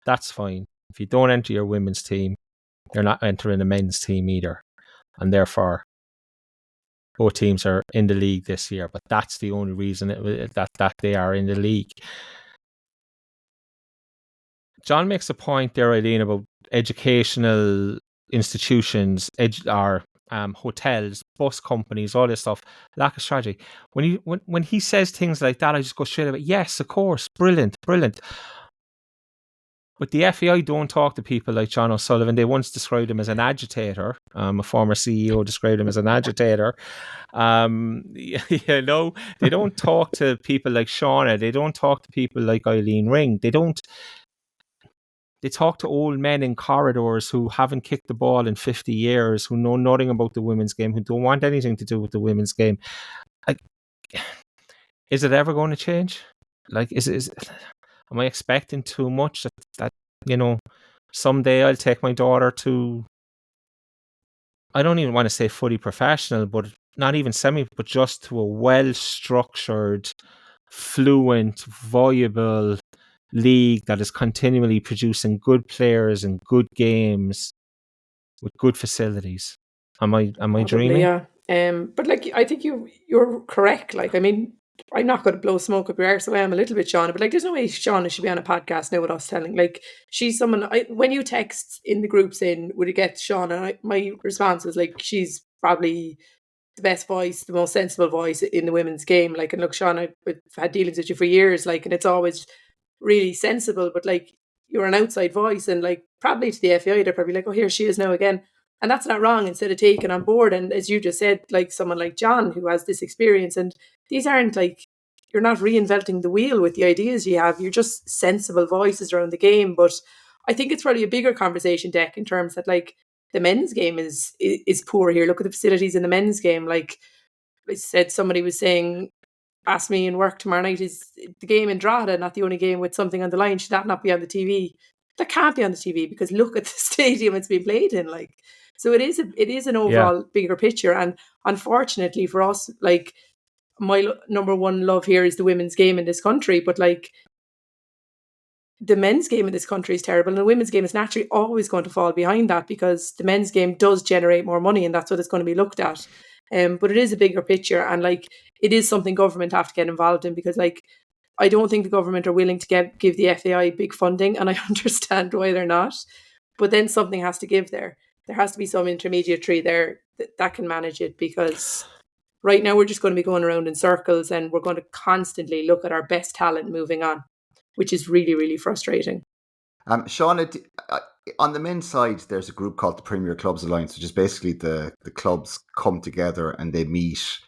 that's fine. If you don't enter your women's team, you're not entering the men's team either. And therefore, both teams are in the league this year. But that's the only reason that they are in the league. John makes a point there, Eileen, about educational institutions, hotels, bus companies, all this stuff, lack of strategy. When he says things like that, I just go straight away, yes, of course, brilliant. But the FAI don't talk to people like John O'Sullivan. They once described him as an agitator. A former CEO described him as an agitator. They don't talk to people like Shauna. They don't talk to people like Eileen Ring. They talk to old men in corridors who haven't kicked the ball in 50 years, who know nothing about the women's game, who don't want anything to do with the women's game. Is it ever going to change? Am I expecting too much that someday I'll take my daughter to, I don't even want to say fully professional, but not even semi, but just to a well-structured, fluent, viable league that is continually producing good players and good games with good facilities. Am I dreaming? Yeah. But I think you're correct. I'm not going to blow smoke up your arse, so I am a little bit Shauna, but there's no way Shauna should be on a podcast now with us telling. She's someone, when you text in the group saying, would you get Shauna? My response was she's probably the best voice, the most sensible voice in the women's game. And look, Shauna, I've had dealings with you for years, and it's always really sensible, but you're an outside voice, and probably to the FAI, they're probably oh, here she is now again. And that's not wrong, instead of taking on board. And as you just said, someone like John, who has this experience, and these aren't you're not reinventing the wheel with the ideas you have. You're just sensible voices around the game. But I think it's probably a bigger conversation, Deck, in terms that the men's game is poor here. Look at the facilities in the men's game. I said, somebody was saying, ask me in work tomorrow night, is the game in Drogheda not the only game with something on the line? Should that not be on the TV? That can't be on the TV, because look at the stadium it's being played in. So it is an overall bigger picture. And unfortunately for us, my number one love here is the women's game in this country. But the men's game in this country is terrible, and the women's game is naturally always going to fall behind that, because the men's game does generate more money, and that's what it's going to be looked at. But it is a bigger picture, and it is something government have to get involved in, because I don't think the government are willing to give the FAI big funding, and I understand why they're not. But then something has to give there. There has to be some intermediary there that can manage it, because right now we're just going to be going around in circles, and we're going to constantly look at our best talent moving on, which is really, really frustrating. Seana, on the men's side, there's a group called the Premier Clubs Alliance, which is basically the clubs come together and they meet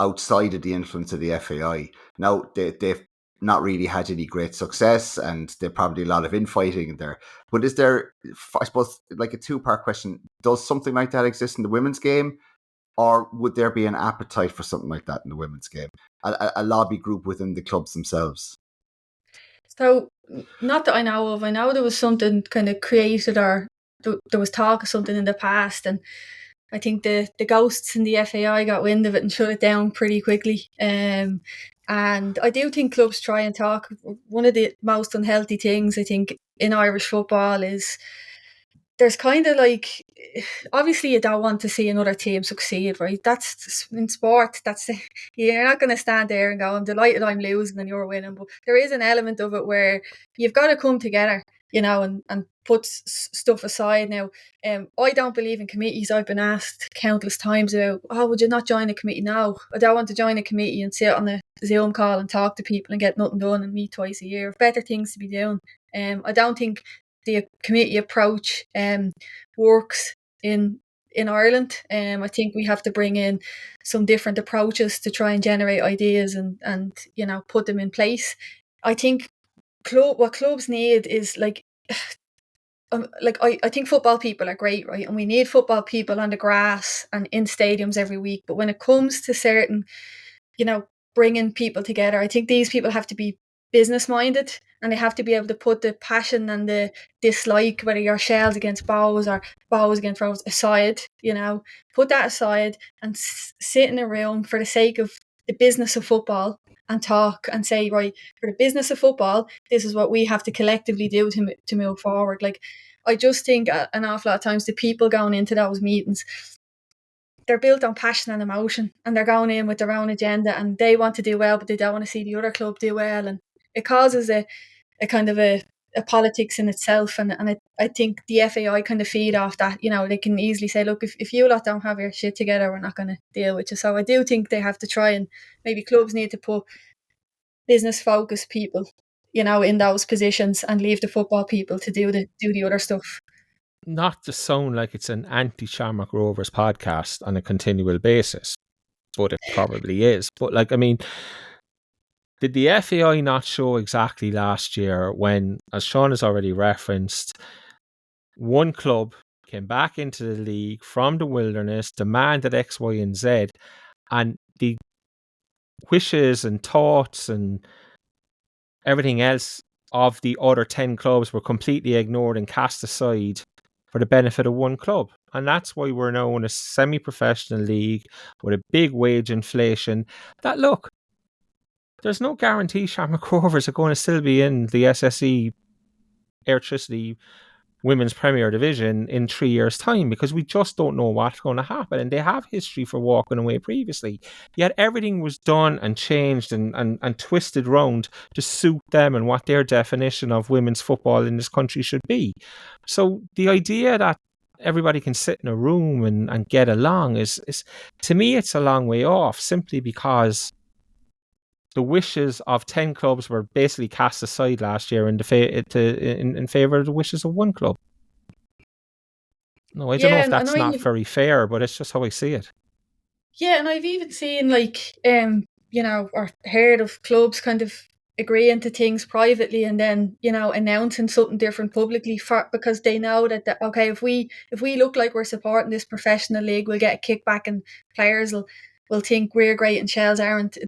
outside of the influence of the FAI. Now, they've not really had any great success, and there's probably a lot of infighting in there. But is there, I suppose, like a two-part question, does something like that exist in the women's game? Or would there be an appetite for something like that in the women's game? A lobby group within the clubs themselves? So, not that I know of. I know there was something kind of created, or there was talk of something in the past, and I think the ghosts in the FAI got wind of it and shut it down pretty quickly. And I do think clubs try and talk. One of the most unhealthy things, I think, in Irish football is there's kind of like, obviously you don't want to see another team succeed, right? That's in sport. You're not going to stand there and go, I'm delighted I'm losing and you're winning. But there is an element of it where you've got to come together, and put stuff aside. Now, I don't believe in committees. I've been asked countless times about, would you not join a committee? No, I don't want to join a committee and sit on a Zoom call and talk to people and get nothing done and meet twice a year. Better things to be doing. I don't think the committee approach works in Ireland. I think we have to bring in some different approaches to try and generate ideas and put them in place. I think what clubs need is like I think football people are great, right? And we need football people on the grass and in stadiums every week. But when it comes to certain, bringing people together, I think these people have to be business minded, and they have to be able to put the passion and the dislike, whether you're Shels against Bows or Bows against Rose, aside. Put that aside and sit in a room for the sake of the business of football and talk and say, right, for the business of football, this is what we have to collectively do to move forward. Like, I just think an awful lot of times the people going into those meetings, they're built on passion and emotion, and they're going in with their own agenda, and they want to do well, but they don't want to see the other club do well, and it causes a kind of a politics in itself. And I think the FAI kind of feed off that. They can easily say, look, if you lot don't have your shit together, we're not going to deal with you. So I do think they have to try, and maybe clubs need to put business focused people, in those positions, and leave the football people to do the other stuff. Not to sound like it's an anti-Shamrock Rovers podcast on a continual basis, but it probably is. But did the FAI not show exactly last year when, as Sean has already referenced, one club came back into the league from the wilderness, demanded X, Y, and Z, and the wishes and thoughts and everything else of the other 10 clubs were completely ignored and cast aside for the benefit of one club. And that's why we're now in a semi-professional league with a big wage inflation. That, look, there's no guarantee Shamrock Rovers are going to still be in the SSE Electricity Women's Premier Division in 3 years' time, because we just don't know what's going to happen. And they have history for walking away previously. Yet everything was done and changed and twisted round to suit them and what their definition of women's football in this country should be. So the idea that everybody can sit in a room and get along is, to me, it's a long way off, simply because the wishes of 10 clubs were basically cast aside last year in favour of the wishes of one club. No, I don't know if that's not very fair, but it's just how I see it. Yeah, and I've even seen or heard of clubs kind of agreeing to things privately and then, announcing something different publicly because they know that okay, if we look like we're supporting this professional league, we'll get a kickback and players will think we're great and Shels aren't.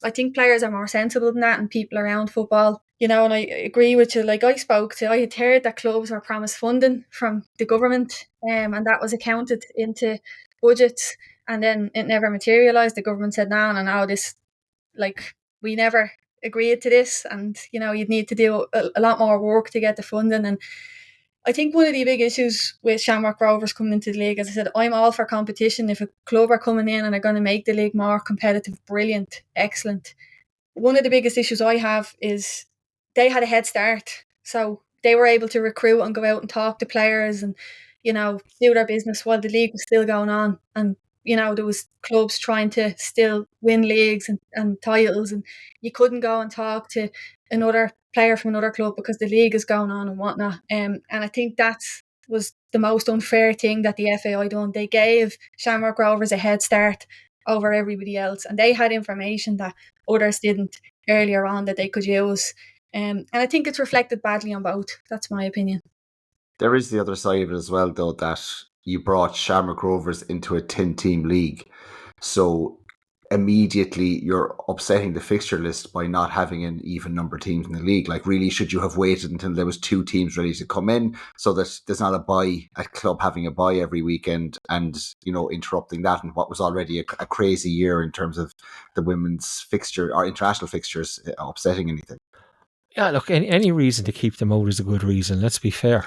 I think players are more sensible than that, and people around football, and I agree with you. Like, I had heard that clubs were promised funding from the government, and that was accounted into budgets, and then it never materialised. The government said, no, this, we never agreed to this, and, you'd need to do a lot more work to get the funding. And I think one of the big issues with Shamrock Rovers coming into the league, as I said, I'm all for competition. If a club are coming in and are going to make the league more competitive, brilliant, excellent. one of the biggest issues I have is they had a head start. So they were able to recruit and go out and talk to players and, do their business while the league was still going on. And, there was clubs trying to still win leagues and titles, and you couldn't go and talk to another player from another club because the league is going on and whatnot. And I think that was the most unfair thing that the FAI done. They gave Shamrock Rovers a head start over everybody else, and they had information that others didn't earlier on that they could use. And I think it's reflected badly on both. That's my opinion. There is the other side of it as well, though, that you brought Shamrock Rovers into a 10-team league. So immediately you're upsetting the fixture list by not having an even number of teams in the league. Like, really, should you have waited until there was 2 teams ready to come in so that there's not a club having a bye every weekend and, interrupting that and what was already a crazy year in terms of the women's fixture or international fixtures upsetting anything? Yeah, look, any reason to keep them out is a good reason. Let's be fair.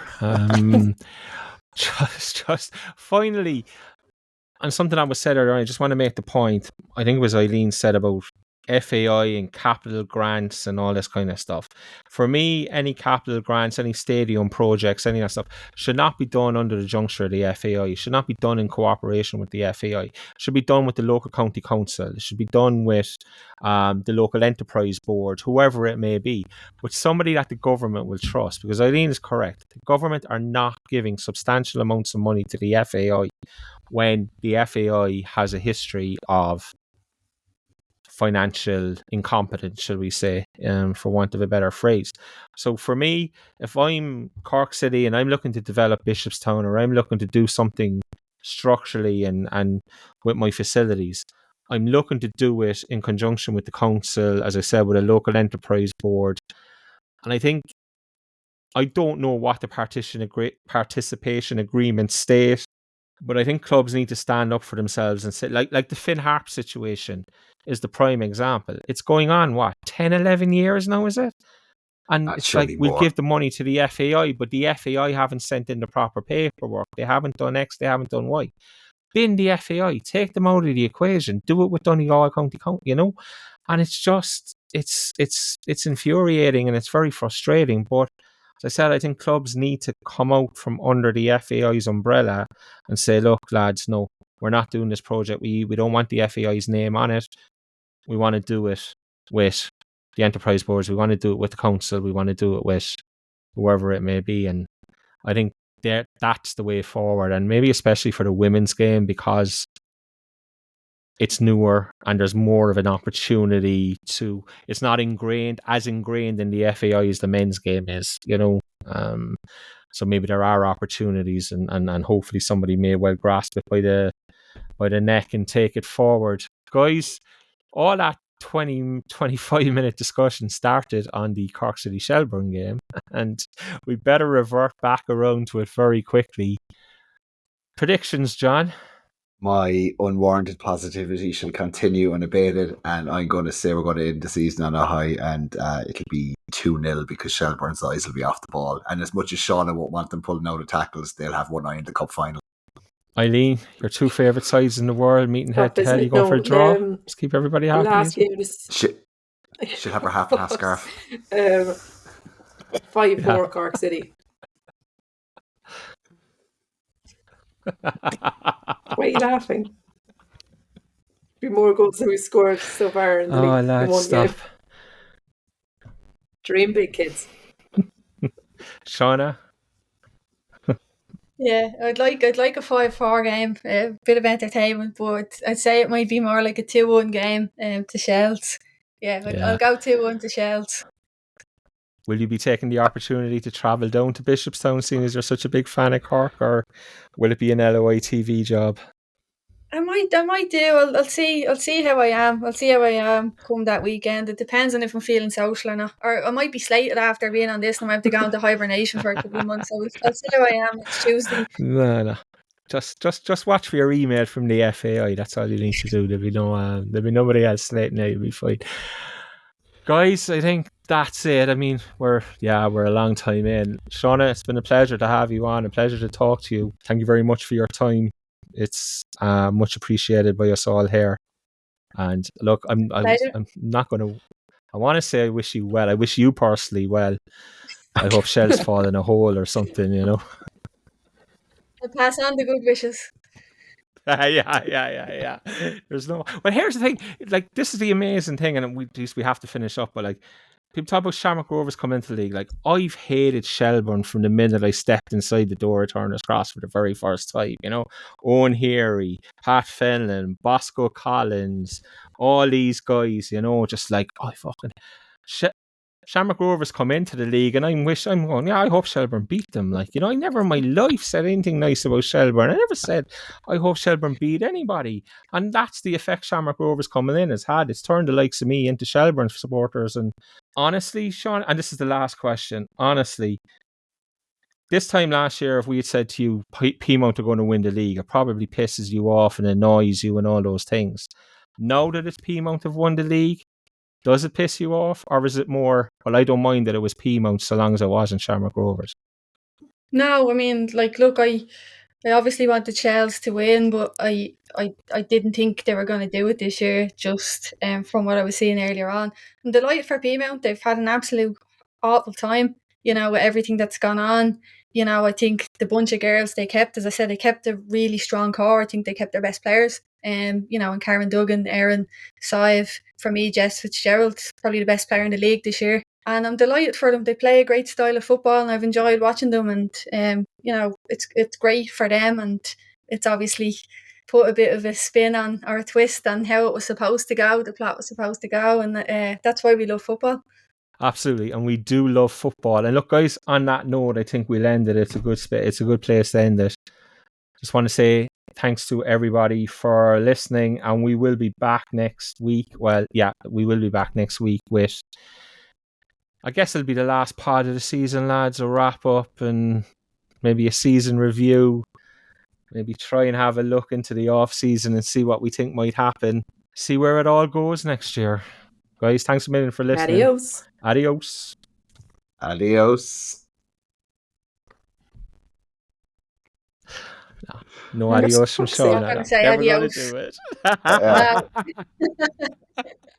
Just finally, and something that was said earlier, I just want to make the point. I think it was Eileen said about FAI and capital grants and all this kind of stuff. For me, any capital grants, any stadium projects, any of that stuff should not be done under the juncture of the FAI. It should not be done in cooperation with the FAI. It should be done with the local county council. It should be done with the local enterprise board, whoever it may be, with somebody that the government will trust. Because Eileen is correct. The government are not giving substantial amounts of money to the FAI when the FAI has a history of financial incompetence, shall we say, for want of a better phrase. So for me, if I'm Cork City and I'm looking to develop Bishopstown, or I'm looking to do something structurally and with my facilities, I'm looking to do it in conjunction with the council, as I said, with a local enterprise board. And I think, I don't know what the participation agreement state, but I think clubs need to stand up for themselves and say, like the Finn Harp situation is the prime example. It's going on, 10, 11 years now, is it? And it's like, we'll give the money to the FAI, but the FAI haven't sent in the proper paperwork. They haven't done X, they haven't done Y. Bin the FAI, take them out of the equation, do it with Donegal County, and it's just, it's infuriating and it's very frustrating. But as I said, I think clubs need to come out from under the FAI's umbrella and say, look, lads, no, we're not doing this project. We don't want the FAI's name on it. We want to do it with the enterprise boards. We want to do it with the council. We want to do it with whoever it may be. And I think that's the way forward. And maybe especially for the women's game, because it's newer and there's more of an opportunity to, it's not as ingrained in the FAI as the men's game is, so maybe there are opportunities and hopefully somebody may well grasp it by the neck and take it forward. Guys, all that 25 minute discussion started on the Cork City Shelburne game, and we better revert back around to it very quickly. Predictions, John? My unwarranted positivity shall continue unabated, and I'm going to say we're going to end the season on a high, and it'll be 2-0 because Shelburne's eyes will be off the ball. And as much as Seana won't want them pulling out of tackles, they'll have one eye in the cup final. Eileen, your 2 favourite sides in the world meeting head to head. You going for a draw? Let's keep everybody happy. Last game is... She'll have her half and half scarf. 5-4 Cork City. Why are you laughing? Be more goals than we scored so far in the league. Lads, stop. Game. Dream big, kids. Seana? Yeah, I'd like a 5-4 game, a bit of entertainment, but I'd say it might be more like a 2-1 game to Shels. I'll go 2-1 to Shels. Will you be taking the opportunity to travel down to Bishopstown, seeing as you're such a big fan of Cork, or will it be an LOI TV job? I might do. I'll see how I am. I'll see how I am come that weekend. It depends on if I'm feeling social or not. Or I might be slated after being on this and I might have to go into hibernation for a couple of months. So I'll see how I am next Tuesday. No. Just watch for your email from the FAI. That's all you need to do. There'll be nobody else slating you. You'll be fine. Guys, I think that's it. I mean, we're a long time in. Seana, it's been a pleasure to have you on, a pleasure to talk to you. Thank you very much for your time. It's much appreciated by us all here. And look, I'm not going to I want to say I wish you well. I wish you personally well. I hope Shels fall in a hole or something, you know. I'll pass on the good wishes. Yeah. There's no. But here's the thing. Like, this is the amazing thing, and we have to finish up. But like, people talk about Shamrock Rovers coming into the league. Like, I've hated Shelburne from the minute I stepped inside the door at Turner's Cross for the very first time. You know, Owen Heary, Pat Fenlon, Bosco Collins, all these guys. You know, just like, I fucking. Shamrock Rovers come into the league, and I'm going, yeah, I hope Shelburne beat them. Like, you know, I never in my life said anything nice about Shelburne. I never said I hope Shelburne beat anybody. And that's the effect Shamrock Rovers coming in has had. It's turned the likes of me into Shelburne supporters. And honestly, Sean, and this is the last question, honestly, this time last year, if we had said to you, Peamount are going to win the league, it probably pisses you off and annoys you and all those things. Now that it's Peamount have won the league, does it piss you off, or is it more, well, I don't mind that it was Peamount so long as it wasn't Shamrock Rovers? No, I mean, like, look, I obviously wanted Shels to win, but I didn't think they were going to do it this year, just from what I was seeing earlier on. I'm delighted for Peamount. They've had an absolute awful time, you know, with everything that's gone on. You know, I think the bunch of girls they kept, as I said, they kept a really strong core. I think they kept their best players. You know, and Karen Duggan, Erin Sive, for me, Jess Fitzgerald, probably the best player in the league this year. And I'm delighted for them. They play a great style of football, and I've enjoyed watching them. And you know, it's great for them, and it's obviously put a bit of a spin on, or a twist on, how it was supposed to go. The plot was supposed to go, and that's why we love football. Absolutely, and we do love football. And look, guys, on that note, I think we'll end it. It's a good place to end it. Just want to say thanks to everybody for listening, and we will be back next week. Well, yeah, we will be back next week with, I guess it'll be the last part of the season, lads, a wrap up and maybe a season review. Maybe try and have a look into the off season and see what we think might happen. See where it all goes next year. Guys, thanks a million for listening. Adios. No adios from Sean. I'm going to say Never adios. going to do it.